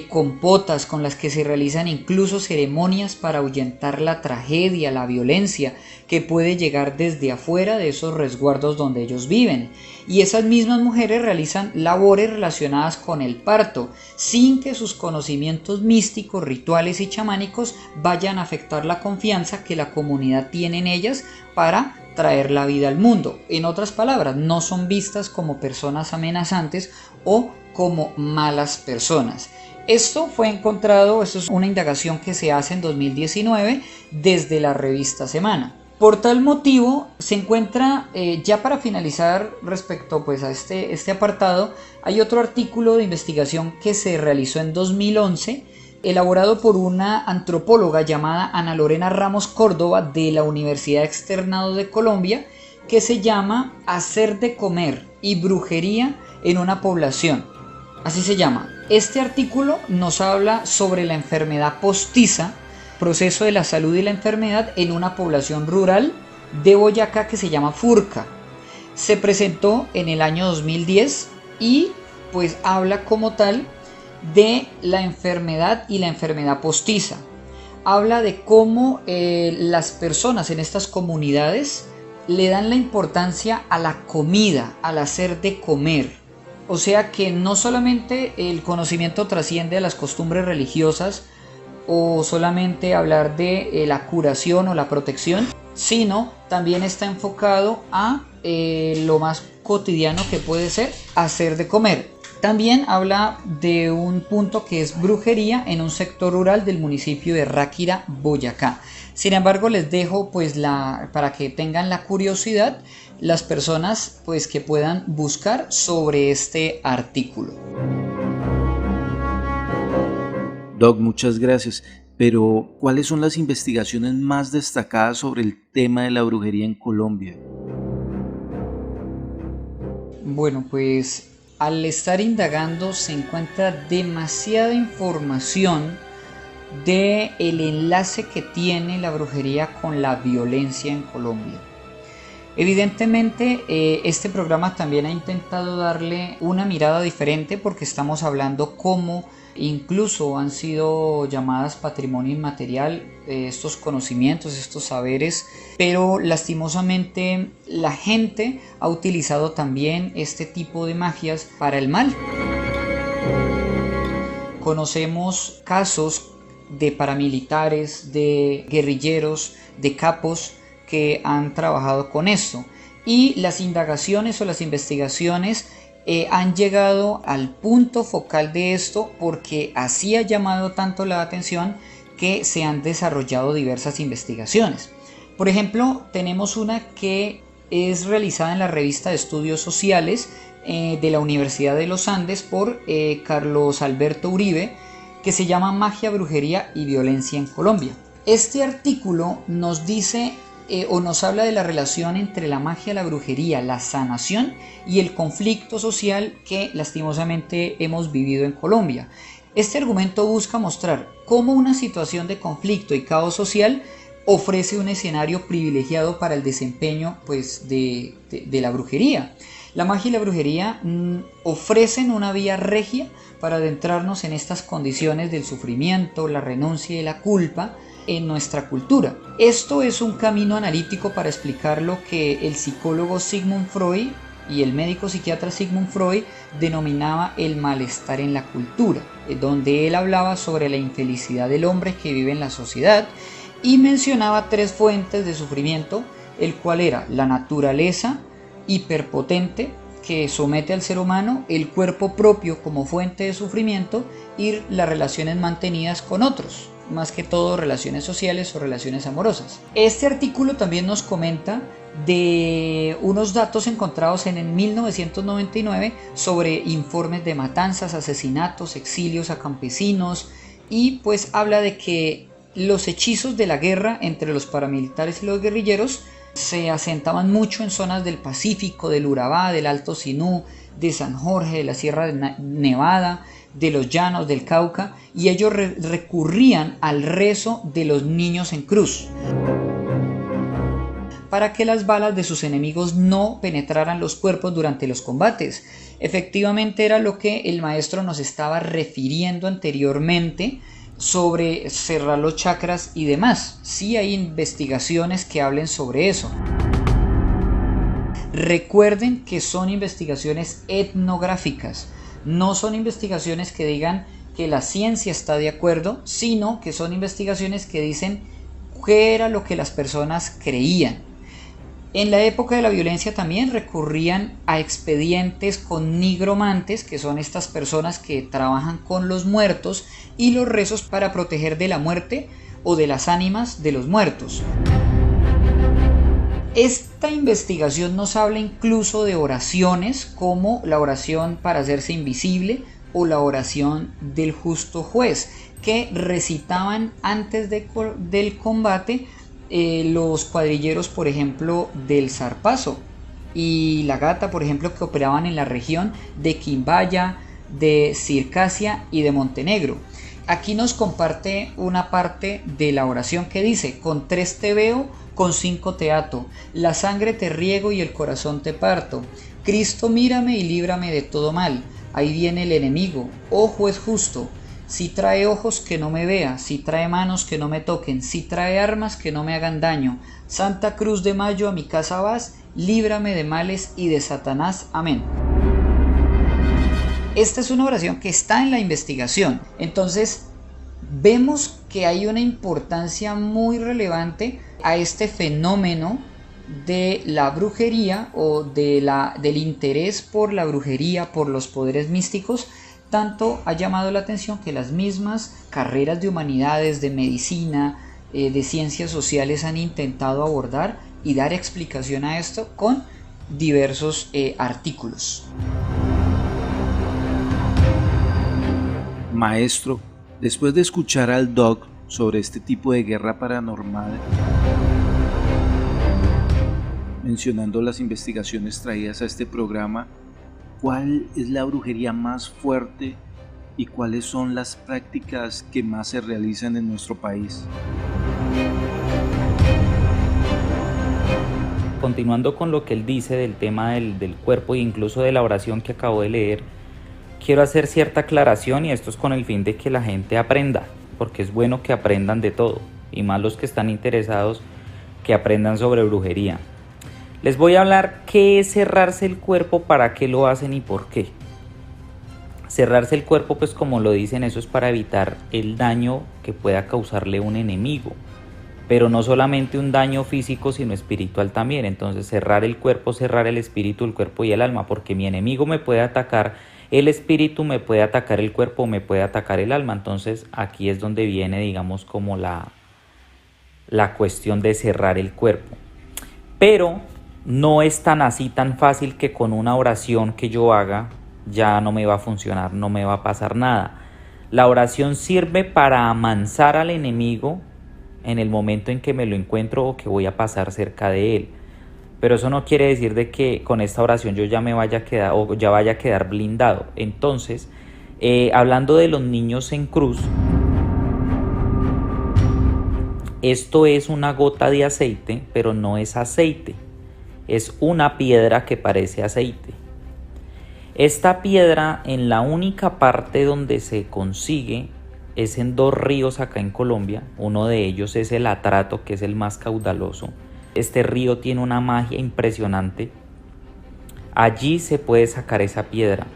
compotas con las que se realizan incluso ceremonias para ahuyentar la tragedia, la violencia que puede llegar desde afuera de esos resguardos donde ellos viven. Y esas mismas mujeres realizan labores relacionadas con el parto, sin que sus conocimientos místicos, rituales y chamánicos vayan a afectar la confianza que la comunidad tiene en ellas para traer la vida al mundo. En otras palabras, no son vistas como personas amenazantes o como malas personas. Esto fue encontrado, esto es una indagación que se hace en 2019 desde la revista Semana. Por tal motivo se encuentra, ya para finalizar respecto pues a este apartado, hay otro artículo de investigación que se realizó en 2011, elaborado por una antropóloga llamada Ana Lorena Ramos Córdoba de la Universidad Externado de Colombia, que se llama Hacer de comer y brujería en una población. Así se llama. Este artículo nos habla sobre la enfermedad postiza, proceso de la salud y la enfermedad en una población rural de Boyacá que se llama Furca. Se presentó en el año 2010 y pues habla como tal de la enfermedad y la enfermedad postiza. Habla de cómo las personas en estas comunidades le dan la importancia a la comida, al hacer de comer. O sea que no solamente el conocimiento trasciende a las costumbres religiosas o solamente hablar de la curación o la protección, sino también está enfocado a lo más cotidiano que puede ser hacer de comer. También habla de un punto que es brujería en un sector rural del municipio de Ráquira, Boyacá. Sin embargo, les dejo pues para que tengan la curiosidad las personas pues que puedan buscar sobre este artículo. Doc, muchas gracias. Pero, ¿cuáles son las investigaciones más destacadas sobre el tema de la brujería en Colombia? Bueno, pues al estar indagando se encuentra demasiada información del enlace que tiene la brujería con la violencia en Colombia. Evidentemente este programa también ha intentado darle una mirada diferente porque estamos hablando cómo incluso han sido llamadas patrimonio inmaterial estos conocimientos, estos saberes, pero lastimosamente la gente ha utilizado también este tipo de magias para el mal. Conocemos casos de paramilitares, de guerrilleros, de capos que han trabajado con esto, y las indagaciones o las investigaciones han llegado al punto focal de esto porque así ha llamado tanto la atención que se han desarrollado diversas investigaciones. Por ejemplo, tenemos una que es realizada en la revista de Estudios Sociales de la Universidad de los Andes por Carlos Alberto Uribe, que se llama Magia, Brujería y Violencia en Colombia. Este artículo nos dice o nos habla de la relación entre la magia, la brujería, la sanación y el conflicto social que lastimosamente hemos vivido en Colombia. Este argumento busca mostrar cómo una situación de conflicto y caos social ofrece un escenario privilegiado para el desempeño pues, de la brujería. La magia y la brujería ofrecen una vía regia para adentrarnos en estas condiciones del sufrimiento, la renuncia y la culpa en nuestra cultura. Esto es un camino analítico para explicar lo que el psicólogo Sigmund Freud y el médico psiquiatra Sigmund Freud denominaba el malestar en la cultura, donde él hablaba sobre la infelicidad del hombre que vive en la sociedad y mencionaba 3 fuentes de sufrimiento, el cual era la naturaleza hiperpotente que somete al ser humano, el cuerpo propio como fuente de sufrimiento y las relaciones mantenidas con otros, más que todo relaciones sociales o relaciones amorosas. Este artículo también nos comenta de unos datos encontrados en el 1999 sobre informes de matanzas, asesinatos, exilios a campesinos, y pues habla de que los hechizos de la guerra entre los paramilitares y los guerrilleros se asentaban mucho en zonas del Pacífico, del Urabá, del Alto Sinú, de San Jorge, de la Sierra de Nevada, de los llanos del Cauca, y ellos recurrían al rezo de los niños en cruz para que las balas de sus enemigos no penetraran los cuerpos durante los combates. Efectivamente era lo que el maestro nos estaba refiriendo anteriormente sobre cerrar los chakras y demás. Sí hay investigaciones que hablen sobre eso. Recuerden que son investigaciones etnográficas, no son investigaciones que digan que la ciencia está de acuerdo, sino que son investigaciones que dicen qué era lo que las personas creían. En la época de la violencia también recurrían a expedientes con nigromantes, que son estas personas que trabajan con los muertos, y los rezos para proteger de la muerte o de las ánimas de los muertos. Esta investigación nos habla incluso de oraciones como la oración para hacerse invisible o la oración del justo juez, que recitaban antes del combate los cuadrilleros, por ejemplo, del Zarpazo y la Gata, por ejemplo, que operaban en la región de Quimbaya, de Circasia y de Montenegro. Aquí nos comparte una parte de la oración que dice: con 3 te veo, con 5 te ato, la sangre te riego y el corazón te parto. Cristo, mírame y líbrame de todo mal. Ahí viene el enemigo, oh juez justo. Si trae ojos, que no me vea, si trae manos, que no me toquen, si trae armas, que no me hagan daño. Santa Cruz de Mayo, a mi casa vas, líbrame de males y de Satanás. Amén. Esta es una oración que está en la investigación. Entonces, vemos que hay una importancia muy relevante a este fenómeno de la brujería o del interés por la brujería, por los poderes místicos. Tanto ha llamado la atención que las mismas carreras de humanidades, de medicina, de ciencias sociales han intentado abordar y dar explicación a esto con diversos artículos. Maestro, después de escuchar al Doc sobre este tipo de guerra paranormal, mencionando las investigaciones traídas a este programa, ¿cuál es la brujería más fuerte y cuáles son las prácticas que más se realizan en nuestro país? Continuando con lo que él dice del tema del cuerpo e incluso de la oración que acabo de leer, quiero hacer cierta aclaración, y esto es con el fin de que la gente aprenda, porque es bueno que aprendan de todo, y más los que están interesados que aprendan sobre brujería. Les voy a hablar qué es cerrarse el cuerpo, para qué lo hacen y por qué. Cerrarse el cuerpo, pues como lo dicen, eso es para evitar el daño que pueda causarle un enemigo. Pero no solamente un daño físico, sino espiritual también. Entonces cerrar el cuerpo, cerrar el espíritu, el cuerpo y el alma, porque mi enemigo me puede atacar el espíritu, me puede atacar el cuerpo, me puede atacar el alma. Entonces aquí es donde viene, digamos, como la cuestión de cerrar el cuerpo. Pero no es tan así, tan fácil que con una oración que yo haga ya no me va a funcionar, no me va a pasar nada. La oración sirve para amansar al enemigo en el momento en que me lo encuentro o que voy a pasar cerca de él. Pero eso no quiere decir de que con esta oración yo ya me vaya a quedar o ya vaya a quedar blindado. Entonces, hablando de los niños en cruz, esto es una gota de aceite, pero no es aceite. Es una piedra que parece aceite. Esta piedra, en la única parte donde se consigue es en 2 ríos acá en Colombia. Uno de ellos es el Atrato, que es el más caudaloso. Este río tiene una magia impresionante. Allí se puede sacar esa piedra,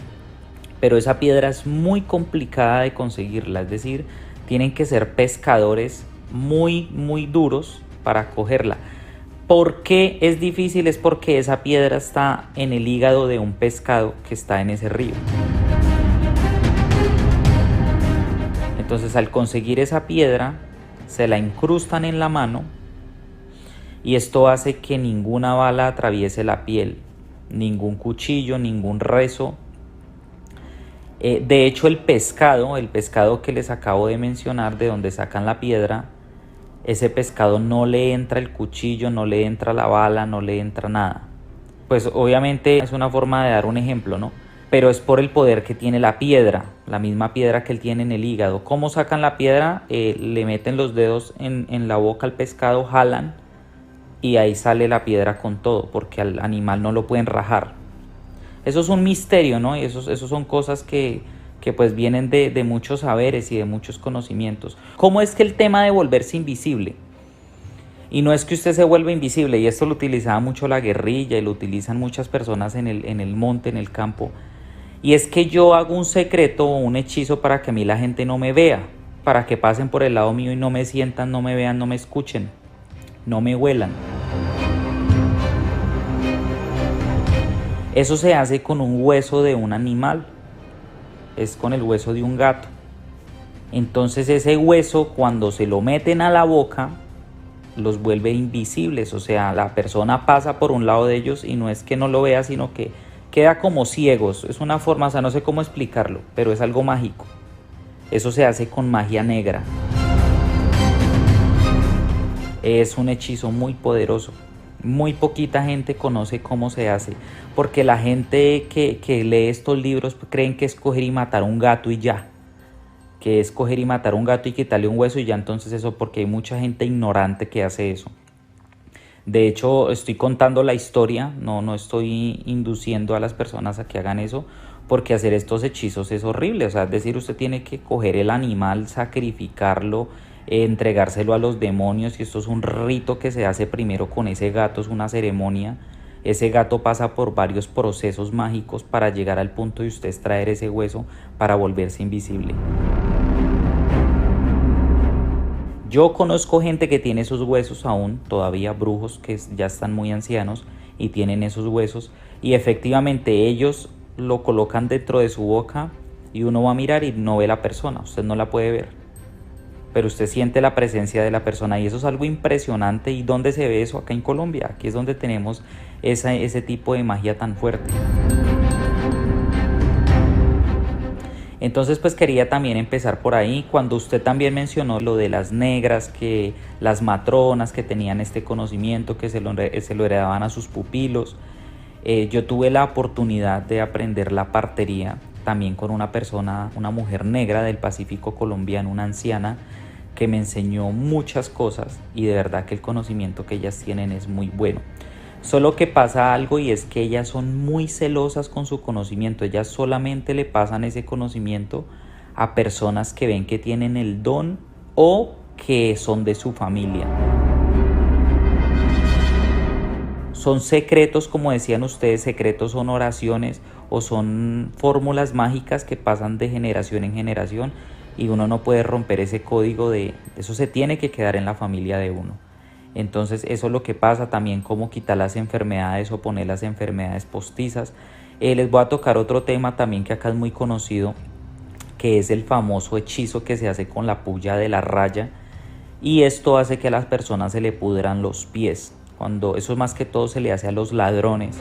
pero esa piedra es muy complicada de conseguirla, es decir, tienen que ser pescadores muy duros para cogerla. ¿Por qué es difícil? Es porque esa piedra está en el hígado de un pescado que está en ese río. Entonces, al conseguir esa piedra, se la incrustan en la mano y esto hace que ninguna bala atraviese la piel, ningún cuchillo, ningún rezo. De hecho, el pescado que les acabo de mencionar, de donde sacan la piedra, ese pescado no le entra el cuchillo, no le entra la bala, no le entra nada. Pues obviamente es una forma de dar un ejemplo, ¿no? Pero es por el poder que tiene la piedra, la misma piedra que él tiene en el hígado. ¿Cómo sacan la piedra? Le meten los dedos en la boca al pescado, jalan y ahí sale la piedra con todo, porque al animal no lo pueden rajar. Eso es un misterio, ¿no? Y eso son cosas que pues vienen de muchos saberes y de muchos conocimientos. ¿Cómo es que el tema de volverse invisible? Y no es que usted se vuelva invisible, y esto lo utilizaba mucho la guerrilla y lo utilizan muchas personas en el monte, en el campo. Y es que yo hago un secreto o un hechizo para que a mí la gente no me vea, para que pasen por el lado mío y no me sientan, no me vean, no me escuchen, no me huelan. Eso se hace con un hueso de un animal, es con el hueso de un gato. Entonces ese hueso, cuando se lo meten a la boca, los vuelve invisibles. O sea, la persona pasa por un lado de ellos y no es que no lo vea, sino que queda como ciegos. Es una forma, o sea, no sé cómo explicarlo, pero es algo mágico. Eso se hace con magia negra. Es un hechizo muy poderoso. Muy poquita gente conoce cómo se hace, porque la gente que lee estos libros creen que es coger y matar un gato y ya, que es coger y matar un gato y quitarle un hueso y ya. Entonces eso, porque hay mucha gente ignorante que hace eso. De hecho, estoy contando la historia, no estoy induciendo a las personas a que hagan eso, porque hacer estos hechizos es horrible. O sea, es decir, usted tiene que coger el animal, sacrificarlo, entregárselo a los demonios, y esto es un rito que se hace primero con ese gato, es una ceremonia. Ese gato pasa por varios procesos mágicos para llegar al punto de usted extraer ese hueso para volverse invisible. Yo conozco gente que tiene esos huesos aún, todavía brujos que ya están muy ancianos y tienen esos huesos, y efectivamente ellos lo colocan dentro de su boca y uno va a mirar y no ve la persona, usted no la puede ver, pero usted siente la presencia de la persona, y eso es algo impresionante. ¿Y dónde se ve eso? Acá en Colombia. Aquí es donde tenemos ese tipo de magia tan fuerte. Entonces pues quería también empezar por ahí. Cuando usted también mencionó lo de las negras, que las matronas que tenían este conocimiento, que se lo heredaban a sus pupilos, yo tuve la oportunidad de aprender la partería también con una persona, una mujer negra del Pacífico colombiano, una anciana, que me enseñó muchas cosas, y de verdad que el conocimiento que ellas tienen es muy bueno. Solo que pasa algo, y es que ellas son muy celosas con su conocimiento. Ellas solamente le pasan ese conocimiento a personas que ven que tienen el don o que son de su familia. Son secretos, como decían ustedes, secretos son oraciones o son fórmulas mágicas que pasan de generación en generación, y uno no puede romper ese código eso se tiene que quedar en la familia de uno. Entonces eso es lo que pasa también, cómo quitar las enfermedades o poner las enfermedades postizas. Les voy a tocar otro tema también que acá es muy conocido, que es el famoso hechizo que se hace con la puya de la raya, y esto hace que a las personas se le pudran los pies. cuando eso más que todo se le hace a los ladrones.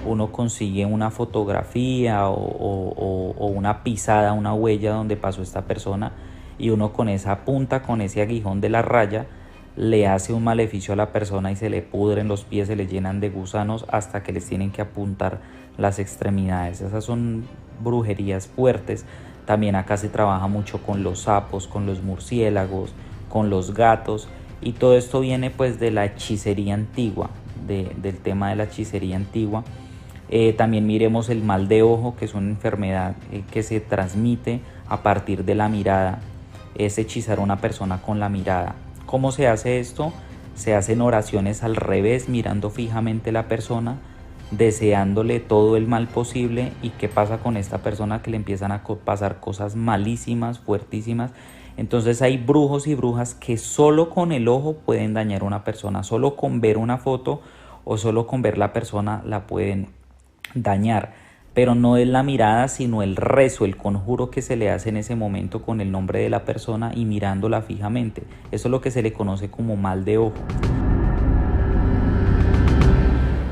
Uno consigue una fotografía o una pisada, una huella donde pasó esta persona, y uno con esa punta, con ese aguijón de la raya, le hace un maleficio a la persona y se le pudren los pies, se le llenan de gusanos hasta que les tienen que apuntar las extremidades. Esas son brujerías fuertes. También acá se trabaja mucho con los sapos, con los murciélagos, con los gatos, y todo esto viene pues de la hechicería antigua, del tema de la hechicería antigua. También miremos el mal de ojo, que es una enfermedad que se transmite a partir de la mirada. Es hechizar a una persona con la mirada. ¿Cómo se hace esto? Se hacen oraciones al revés, mirando fijamente a la persona, deseándole todo el mal posible. ¿Y qué pasa con esta persona? Que le empiezan a pasar cosas malísimas, fuertísimas. Entonces hay brujos y brujas que solo con el ojo pueden dañar a una persona, solo con ver una foto o solo con ver la persona la pueden dañar. Pero no es la mirada, sino el rezo, el conjuro que se le hace en ese momento con el nombre de la persona y mirándola fijamente. Eso es lo que se le conoce como mal de ojo.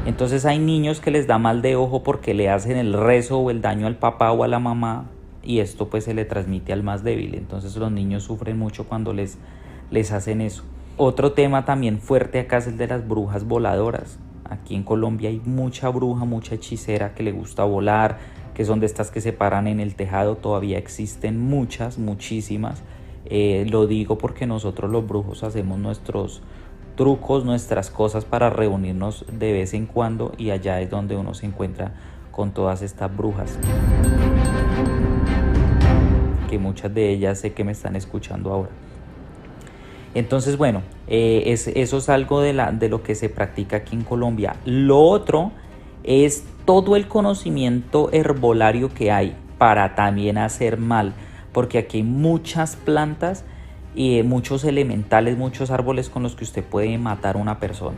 Entonces hay niños que les da mal de ojo porque le hacen el rezo o el daño al papá o a la mamá, y esto pues se le transmite al más débil. Entonces los niños sufren mucho cuando les hacen eso. Otro tema también fuerte acá es el de las brujas voladoras. Aquí en Colombia hay mucha bruja, mucha hechicera que le gusta volar, que son de estas que se paran en el tejado. Todavía existen muchas, muchísimas. Lo digo porque nosotros los brujos hacemos nuestros trucos, nuestras cosas para reunirnos de vez en cuando, y allá es donde uno se encuentra con todas estas brujas, que muchas de ellas sé que me están escuchando ahora. Entonces, bueno, eso es algo de lo que se practica aquí en Colombia. Lo otro es todo el conocimiento herbolario que hay para también hacer mal, porque aquí hay muchas plantas y muchos elementales, muchos árboles con los que usted puede matar a una persona.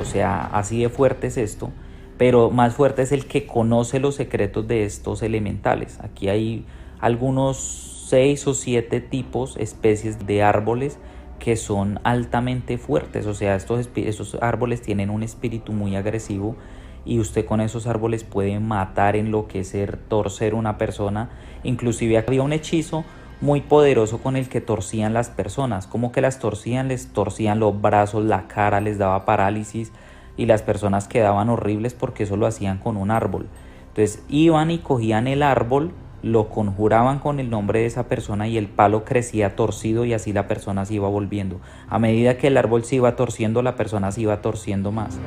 O sea, así de fuerte es esto, pero más fuerte es el que conoce los secretos de estos elementales. Aquí hay algunos 6 o 7 tipos, especies de árboles que son altamente fuertes. O sea, esos árboles tienen un espíritu muy agresivo, y usted con esos árboles puede matar, enloquecer, torcer una persona. Inclusive había un hechizo muy poderoso con el que torcían las personas. Como que las torcían, les torcían los brazos, la cara, les daba parálisis, y las personas quedaban horribles porque eso lo hacían con un árbol. Entonces iban y cogían el árbol, lo conjuraban con el nombre de esa persona, y el palo crecía torcido, y así la persona se iba volviendo. A medida que el árbol se iba torciendo, la persona se iba torciendo más.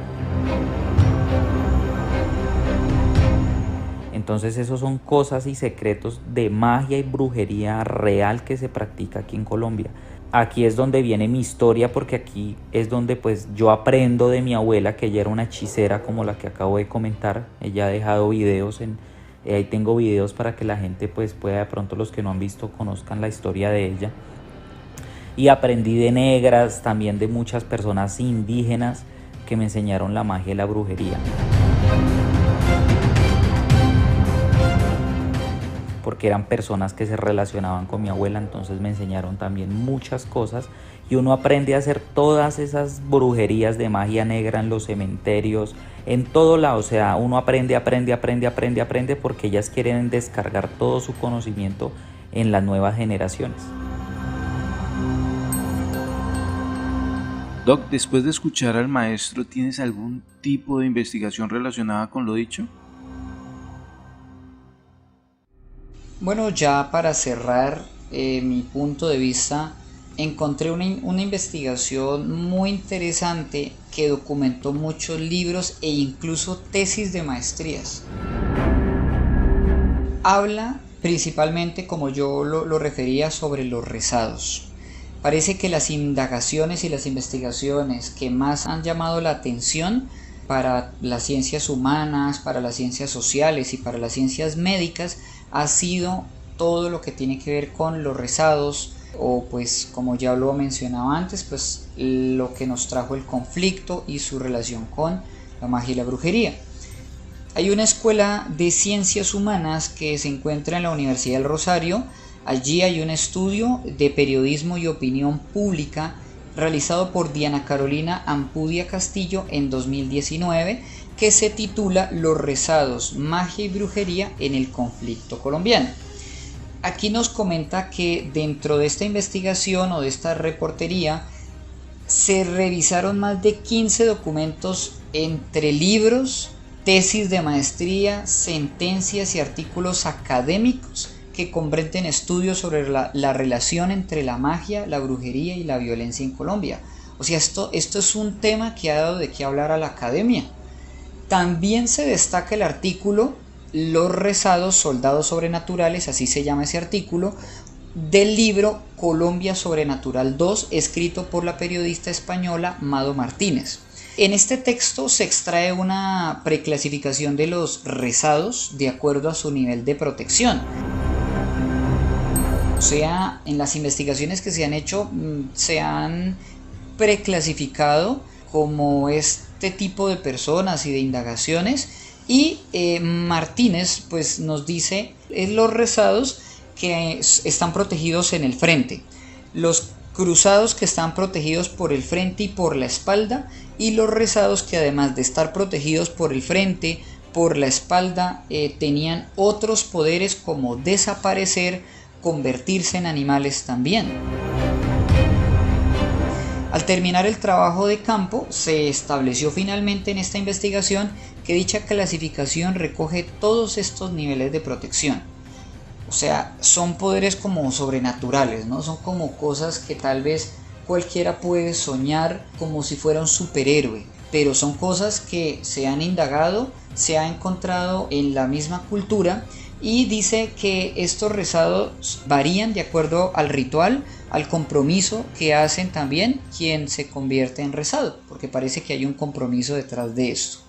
Entonces esos son cosas y secretos de magia y brujería real que se practica aquí en Colombia. Aquí es donde viene mi historia, porque aquí es donde pues yo aprendo de mi abuela, que ella era una hechicera como la que acabo de comentar. Ella ha dejado videos ahí tengo videos para que la gente pues pueda, de pronto los que no han visto, conozcan la historia de ella. Y aprendí de negras, también de muchas personas indígenas que me enseñaron la magia y la brujería. Porque eran personas que se relacionaban con mi abuela, entonces me enseñaron también muchas cosas, y uno aprende a hacer todas esas brujerías de magia negra en los cementerios, en todo lado. O sea, uno aprende porque ellas quieren descargar todo su conocimiento en las nuevas generaciones. Doc, después de escuchar al maestro, ¿tienes algún tipo de investigación relacionada con lo dicho? Bueno, ya para cerrar mi punto de vista, encontré una investigación muy interesante que documentó muchos libros e incluso tesis de maestrías. Habla principalmente, como yo lo refería, sobre los rezados. Parece que las indagaciones y las investigaciones que más han llamado la atención para las ciencias humanas, para las ciencias sociales y para las ciencias médicas ha sido todo lo que tiene que ver con los rezados, o pues como ya lo mencionaba antes, pues lo que nos trajo el conflicto y su relación con la magia y la brujería. Hay una escuela de ciencias humanas que se encuentra en la Universidad del Rosario, Allí hay un estudio de periodismo y opinión pública realizado por Diana Carolina Ampudia Castillo en 2019, que se titula Los rezados, magia y brujería en el conflicto colombiano. Aquí nos comenta que dentro de esta investigación o de esta reportería se revisaron más de 15 documentos entre libros, tesis de maestría, sentencias y artículos académicos que comprenden estudios sobre la relación entre la magia, la brujería y la violencia en Colombia. O sea, esto es un tema que ha dado de qué hablar a la academia. También se destaca el artículo Los rezados, soldados sobrenaturales, así se llama ese artículo, del libro Colombia Sobrenatural 2, escrito por la periodista española Mado Martínez. En este texto se extrae una preclasificación de los rezados de acuerdo a su nivel de protección. O sea, en las investigaciones que se han hecho, se han preclasificado como este tipo de personas y de indagaciones, y Martínez pues nos dice los rezados que están protegidos en el frente, los cruzados que están protegidos por el frente y por la espalda, y los rezados que además de estar protegidos por el frente, por la espalda, tenían otros poderes como desaparecer, convertirse en animales también. Al terminar el trabajo de campo, se estableció finalmente en esta investigación que dicha clasificación recoge todos estos niveles de protección. O sea, son poderes como sobrenaturales, ¿no? Son como cosas que tal vez cualquiera puede soñar como si fuera un superhéroe, pero son cosas que se han indagado, se ha encontrado en la misma cultura, y dice que estos rezados varían de acuerdo al ritual, al compromiso que hacen también quien se convierte en rezado, porque parece que hay un compromiso detrás de esto.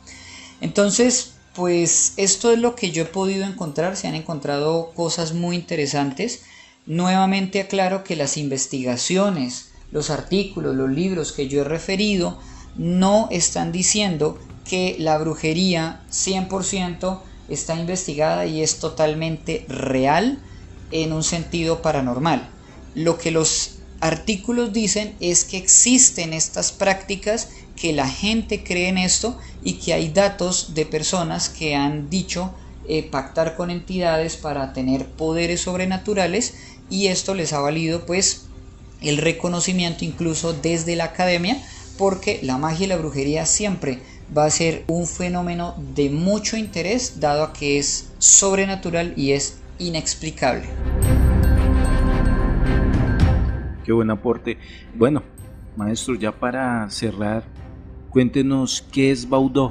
Entonces, pues esto es lo que yo he podido encontrar. Se han encontrado cosas muy interesantes. Nuevamente aclaro que las investigaciones, los artículos, los libros que yo he referido no están diciendo que la brujería 100% está investigada y es totalmente real en un sentido paranormal. Lo que los artículos dicen es que existen estas prácticas, que la gente cree en esto y que hay datos de personas que han dicho pactar con entidades para tener poderes sobrenaturales, y esto les ha valido pues el reconocimiento incluso desde la academia, porque la magia y la brujería siempre va a ser un fenómeno de mucho interés, dado a que es sobrenatural y es inexplicable. Qué buen aporte. Bueno, maestro, ya para cerrar, cuéntenos qué es Baudó.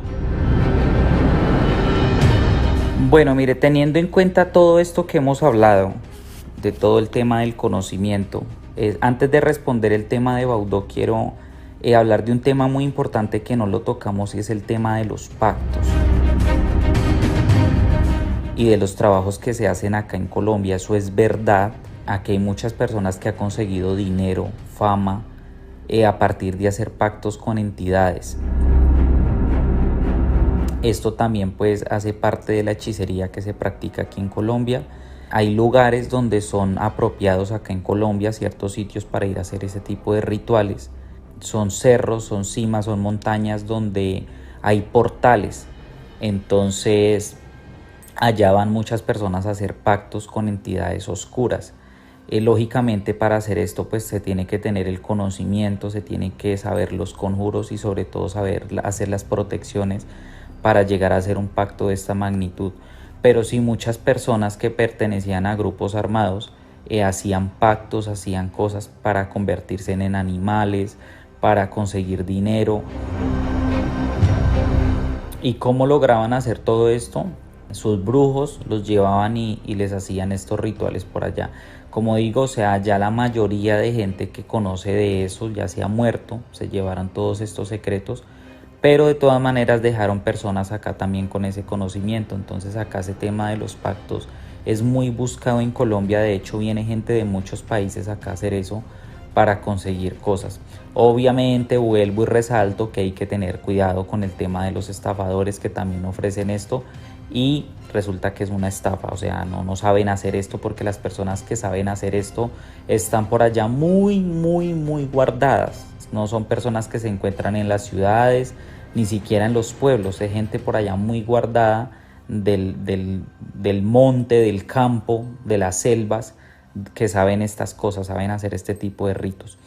Bueno, mire, teniendo en cuenta todo esto que hemos hablado, de todo el tema del conocimiento, antes de responder el tema de Baudó, quiero hablar de un tema muy importante que no lo tocamos, y es el tema de los pactos y de los trabajos que se hacen acá en Colombia. Eso es verdad. Aquí hay muchas personas que han conseguido dinero, fama, a partir de hacer pactos con entidades. Esto también pues hace parte de la hechicería que se practica aquí en Colombia. Hay lugares donde son apropiados acá en Colombia, ciertos sitios para ir a hacer ese tipo de rituales. Son cerros, son cimas, son montañas donde hay portales. Entonces allá van muchas personas a hacer pactos con entidades oscuras. Lógicamente, para hacer esto pues se tiene que tener el conocimiento, se tiene que saber los conjuros y sobre todo saber hacer las protecciones para llegar a hacer un pacto de esta magnitud. Pero sí, muchas personas que pertenecían a grupos armados hacían pactos, hacían cosas para convertirse en animales, para conseguir dinero. ¿Y cómo lograban hacer todo esto? Sus brujos los llevaban y les hacían estos rituales por allá. Como digo, o sea, ya la mayoría de gente que conoce de eso ya se ha muerto, se llevaron todos estos secretos, pero de todas maneras dejaron personas acá también con ese conocimiento. Entonces acá ese tema de los pactos es muy buscado en Colombia. De hecho viene gente de muchos países acá a hacer eso para conseguir cosas. Obviamente vuelvo y resalto que hay que tener cuidado con el tema de los estafadores que también ofrecen esto, y resulta que es una estafa. O sea, no saben hacer esto, porque las personas que saben hacer esto están por allá muy guardadas. No son personas que se encuentran en las ciudades, ni siquiera en los pueblos. Es gente por allá muy guardada del monte, del campo, de las selvas, que saben estas cosas, saben hacer este tipo de ritos.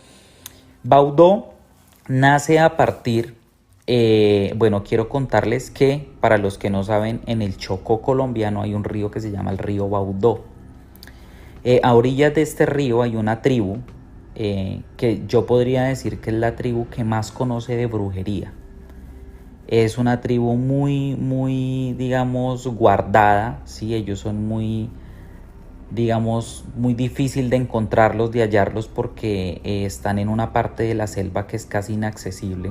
Baudó nace a partir, quiero contarles que, para los que no saben, en el Chocó colombiano hay un río que se llama el río Baudó. A orillas de este río hay una tribu que yo podría decir que es la tribu que más conoce de brujería. Es una tribu muy, digamos, guardada, ¿sí? Ellos son muy difícil de encontrarlos, de hallarlos, porque están en una parte de la selva que es casi inaccesible.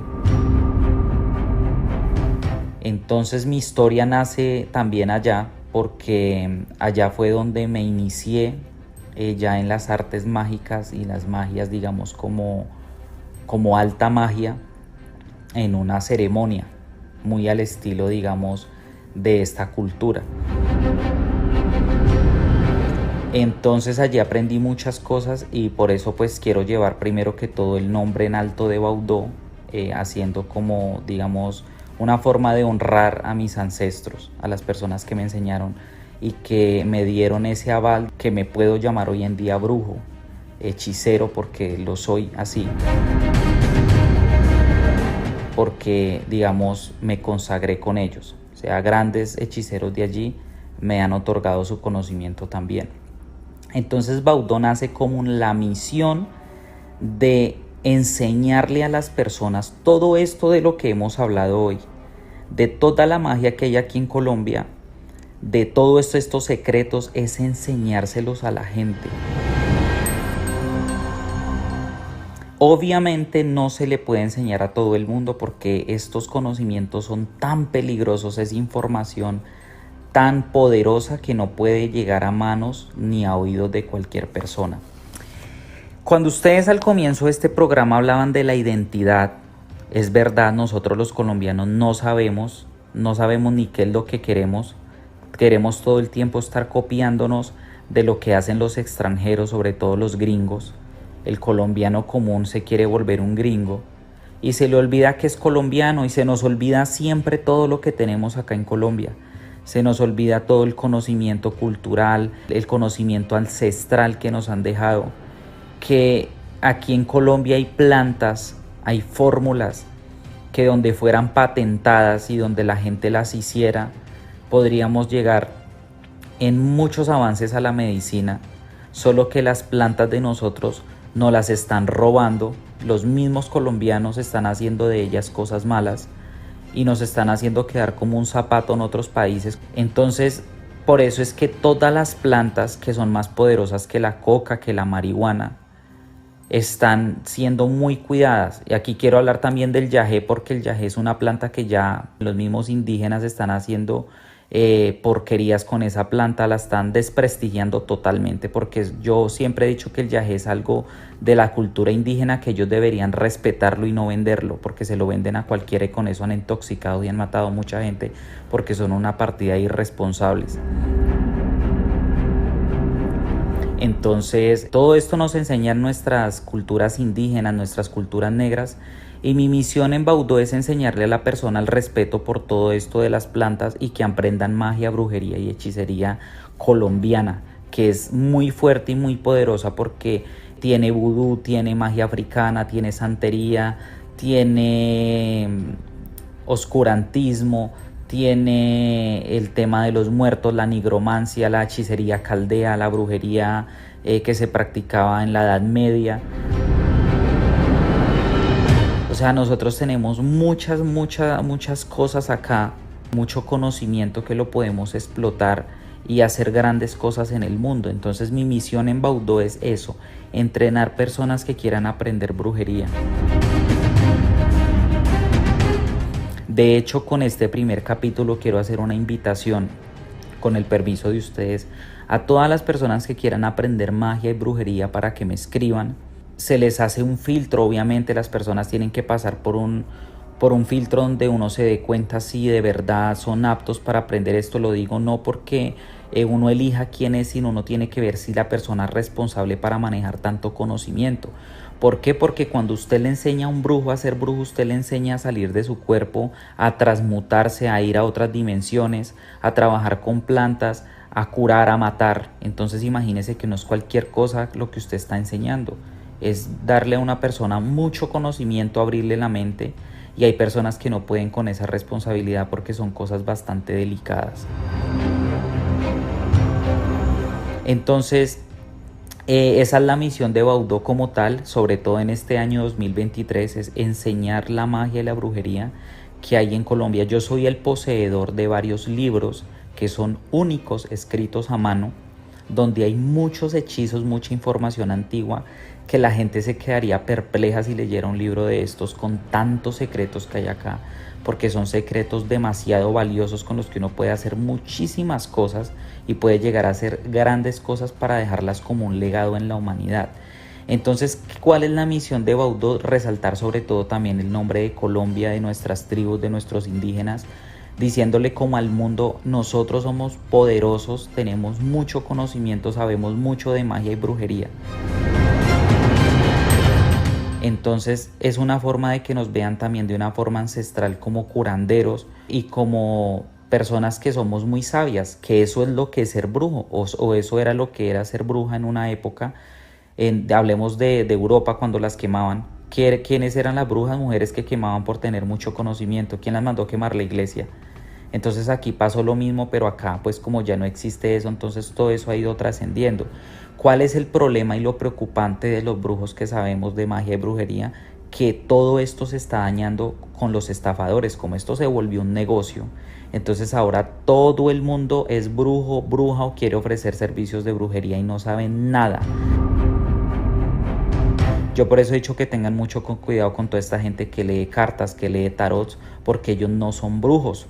Entonces mi historia nace también allá, porque allá fue donde me inicié ya en las artes mágicas y las magias, digamos, como alta magia, en una ceremonia muy al estilo, digamos, de esta cultura. Entonces allí aprendí muchas cosas, y por eso pues quiero llevar primero que todo el nombre en alto de Baudó, haciendo como, digamos, una forma de honrar a mis ancestros, a las personas que me enseñaron y que me dieron ese aval, que me puedo llamar hoy en día brujo, hechicero, porque lo soy así, porque, digamos, me consagré con ellos. O sea, grandes hechiceros de allí me han otorgado su conocimiento también. Entonces Baudó nace como la misión de enseñarle a las personas todo esto de lo que hemos hablado hoy, de toda la magia que hay aquí en Colombia, de todos estos secretos, es enseñárselos a la gente. Obviamente no se le puede enseñar a todo el mundo, porque estos conocimientos son tan peligrosos, es información tan poderosa que no puede llegar a manos ni a oídos de cualquier persona. Cuando ustedes al comienzo de este programa hablaban de la identidad, es verdad, nosotros los colombianos no sabemos ni qué es lo que queremos. Queremos todo el tiempo estar copiándonos de lo que hacen los extranjeros, sobre todo los gringos. El colombiano común se quiere volver un gringo y se le olvida que es colombiano, y se nos olvida siempre todo lo que tenemos acá en Colombia. Se nos olvida todo el conocimiento cultural, el conocimiento ancestral que nos han dejado, que aquí en Colombia hay plantas, hay fórmulas que donde fueran patentadas y donde la gente las hiciera, podríamos llegar en muchos avances a la medicina, solo que las plantas de nosotros nos las están robando. Los mismos colombianos están haciendo de ellas cosas malas y nos están haciendo quedar como un zapato en otros países. Entonces, por eso es que todas las plantas que son más poderosas que la coca, que la marihuana, están siendo muy cuidadas. Y aquí quiero hablar también del yagé, porque el yagé es una planta que ya los mismos indígenas están haciendo porquerías con esa planta, la están desprestigiando totalmente, porque yo siempre he dicho que el yagé es algo de la cultura indígena, que ellos deberían respetarlo y no venderlo, porque se lo venden a cualquiera y con eso han intoxicado y han matado a mucha gente, porque son una partida de irresponsables. Entonces, todo esto nos enseña nuestras culturas indígenas, nuestras culturas negras, y mi misión en Baudó es enseñarle a la persona el respeto por todo esto de las plantas, y que aprendan magia, brujería y hechicería colombiana, que es muy fuerte y muy poderosa, porque tiene vudú, tiene magia africana, tiene santería, tiene oscurantismo, tiene el tema de los muertos, la nigromancia, la hechicería caldea, la brujería que se practicaba en la Edad Media. O sea, nosotros tenemos muchas cosas acá, mucho conocimiento que lo podemos explotar y hacer grandes cosas en el mundo. Entonces mi misión en Baudó es eso, entrenar personas que quieran aprender brujería. De hecho, con este primer capítulo quiero hacer una invitación, con el permiso de ustedes, a todas las personas que quieran aprender magia y brujería, para que me escriban. Se les hace un filtro, obviamente las personas tienen que pasar por un por un filtro donde uno se dé cuenta si de verdad son aptos para aprender esto. Lo digo no porque uno elija quién es, sino uno tiene que ver si la persona es responsable para manejar tanto conocimiento. ¿Por qué? Porque cuando usted le enseña a un brujo a ser brujo, usted le enseña a salir de su cuerpo, a transmutarse, a ir a otras dimensiones, a trabajar con plantas, a curar, a matar. Entonces imagínese que no es cualquier cosa lo que usted está enseñando. Es darle a una persona mucho conocimiento, abrirle la mente, y hay personas que no pueden con esa responsabilidad porque son cosas bastante delicadas. Entonces, esa es la misión de Baudó como tal, sobre todo en este año 2023, es enseñar la magia y la brujería que hay en Colombia. Yo soy el poseedor de varios libros que son únicos, escritos a mano, donde hay muchos hechizos, mucha información antigua, que la gente se quedaría perpleja si leyera un libro de estos con tantos secretos que hay acá, porque son secretos demasiado valiosos con los que uno puede hacer muchísimas cosas y puede llegar a hacer grandes cosas para dejarlas como un legado en la humanidad. Entonces, ¿cuál es la misión de Baudó? Resaltar sobre todo también el nombre de Colombia, de nuestras tribus, de nuestros indígenas, diciéndole como al mundo: nosotros somos poderosos, tenemos mucho conocimiento, sabemos mucho de magia y brujería. Entonces es una forma de que nos vean también de una forma ancestral como curanderos y como personas que somos muy sabias, que eso es lo que es ser brujo, o eso era lo que era ser bruja en una época. Hablemos de Europa cuando las quemaban. ¿Quiénes eran las brujas? Mujeres que quemaban por tener mucho conocimiento. ¿Quién las mandó a quemar? La iglesia. Entonces aquí pasó lo mismo, pero acá pues como ya no existe eso, entonces todo eso ha ido trascendiendo. ¿Cuál es el problema y lo preocupante de los brujos que sabemos de magia y brujería? Que todo esto se está dañando con los estafadores. Como esto se volvió un negocio, entonces ahora todo el mundo es brujo, bruja o quiere ofrecer servicios de brujería y no saben nada. Yo por eso he dicho que tengan mucho cuidado con toda esta gente que lee cartas, que lee tarots, porque ellos no son brujos.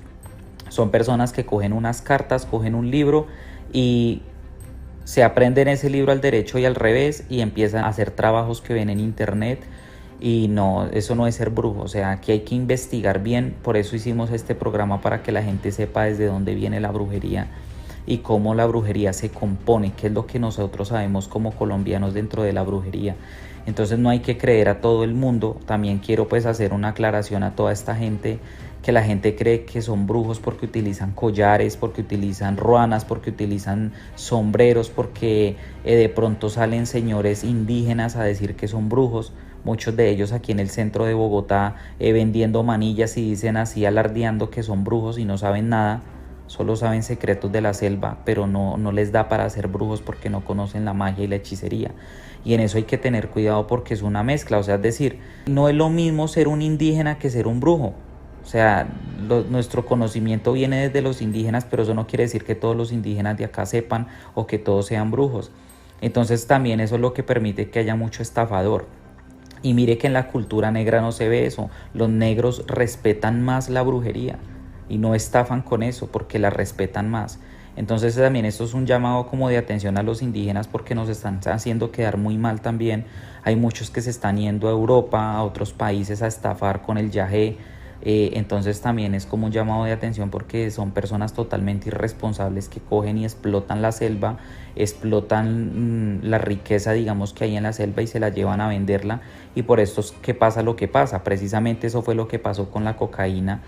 Son personas que cogen unas cartas, cogen un libro y se aprenden ese libro al derecho y al revés y empiezan a hacer trabajos que ven en internet. Y no, eso no es ser brujo. O sea, aquí hay que investigar bien. Por eso hicimos este programa, para que la gente sepa desde dónde viene la brujería y cómo la brujería se compone, qué es lo que nosotros sabemos como colombianos dentro de la brujería. Entonces no hay que creer a todo el mundo. También quiero pues hacer una aclaración a toda esta gente, que la gente cree que son brujos porque utilizan collares, porque utilizan ruanas, porque utilizan sombreros, porque de pronto salen señores indígenas a decir que son brujos. Muchos de ellos aquí en el centro de Bogotá vendiendo manillas, y dicen así alardeando que son brujos y no saben nada. Solo saben secretos de la selva, pero no les da para ser brujos porque no conocen la magia y la hechicería. Y en eso hay que tener cuidado porque es una mezcla. O sea, es decir, no es lo mismo ser un indígena que ser un brujo. O sea, nuestro conocimiento viene desde los indígenas, pero eso no quiere decir que todos los indígenas de acá sepan o que todos sean brujos. Entonces también eso es lo que permite que haya mucho estafador. Y mire que en la cultura negra no se ve eso. Los negros respetan más la brujería y no estafan con eso porque la respetan más. Entonces también esto es un llamado como de atención a los indígenas, porque nos están haciendo quedar muy mal también. Hay muchos que se están yendo a Europa, a otros países a estafar con el yagé. Entonces también es como un llamado de atención, porque son personas totalmente irresponsables que cogen y explotan la selva, explotan la riqueza, digamos, que hay en la selva, y se la llevan a venderla. Y por esto es que pasa lo que pasa. Precisamente eso fue lo que pasó con la cocaína,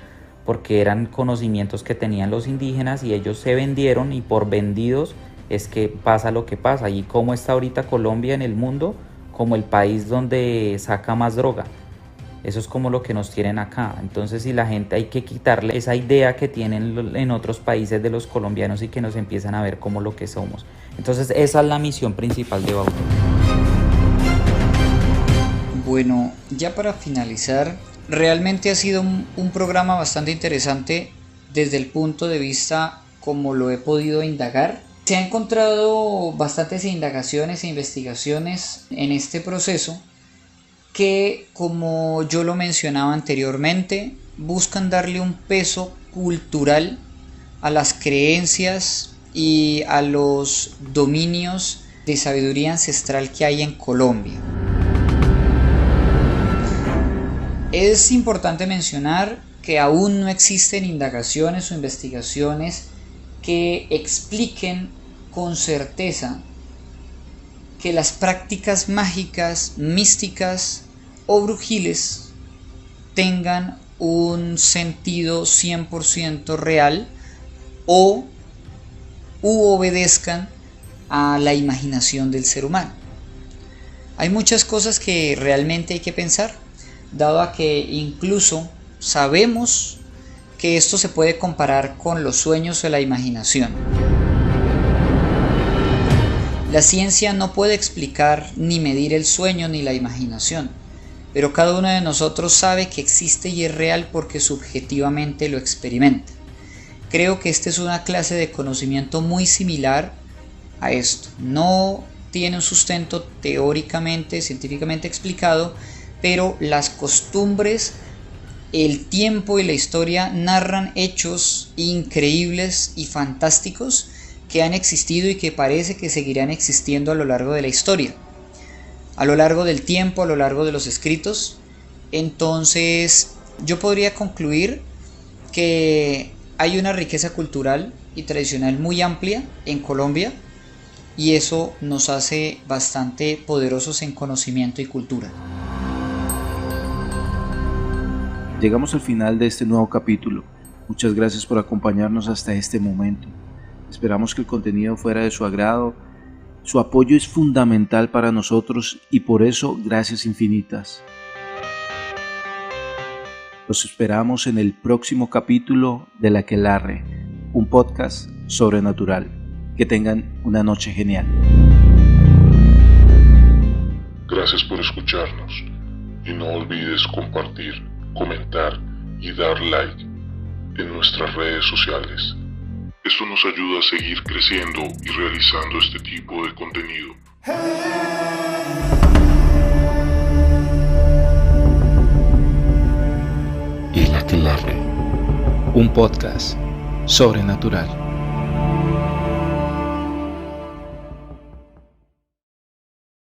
porque eran conocimientos que tenían los indígenas y ellos se vendieron, y por vendidos es que pasa lo que pasa. Y cómo está ahorita Colombia en el mundo, como el país donde saca más droga. Eso es como lo que nos tienen acá. Entonces, si la gente, hay que quitarle esa idea que tienen en otros países de los colombianos y que nos empiezan a ver como lo que somos. Entonces, esa es la misión principal de Baudó. Bueno, ya para finalizar, realmente ha sido un programa bastante interesante desde el punto de vista como lo he podido indagar. Se han encontrado bastantes indagaciones e investigaciones en este proceso que, como yo lo mencionaba anteriormente, buscan darle un peso cultural a las creencias y a los dominios de sabiduría ancestral que hay en Colombia. Es importante mencionar que aún no existen indagaciones o investigaciones que expliquen con certeza que las prácticas mágicas, místicas o brujiles tengan un sentido 100% real u obedezcan a la imaginación del ser humano. Hay muchas cosas que realmente hay que pensar, dado a que incluso sabemos que esto se puede comparar con los sueños o la imaginación. La ciencia no puede explicar ni medir el sueño ni la imaginación, pero cada uno de nosotros sabe que existe y es real porque subjetivamente lo experimenta. Creo que esta es una clase de conocimiento muy similar a esto. No tiene un sustento teóricamente, científicamente explicado, pero las costumbres, el tiempo y la historia narran hechos increíbles y fantásticos que han existido y que parece que seguirán existiendo a lo largo de la historia, a lo largo del tiempo, a lo largo de los escritos. Entonces, yo podría concluir que hay una riqueza cultural y tradicional muy amplia en Colombia, y eso nos hace bastante poderosos en conocimiento y cultura. Llegamos al final de este nuevo capítulo. Muchas gracias por acompañarnos hasta este momento. Esperamos que el contenido fuera de su agrado. Su apoyo es fundamental para nosotros y por eso gracias infinitas. Los esperamos en el próximo capítulo de La Aquelarre, un podcast sobrenatural. Que tengan una noche genial. Gracias por escucharnos y no olvides compartir, comentar y dar like en nuestras redes sociales. Esto nos ayuda a seguir creciendo y realizando este tipo de contenido. El Aquelarre, un podcast sobrenatural.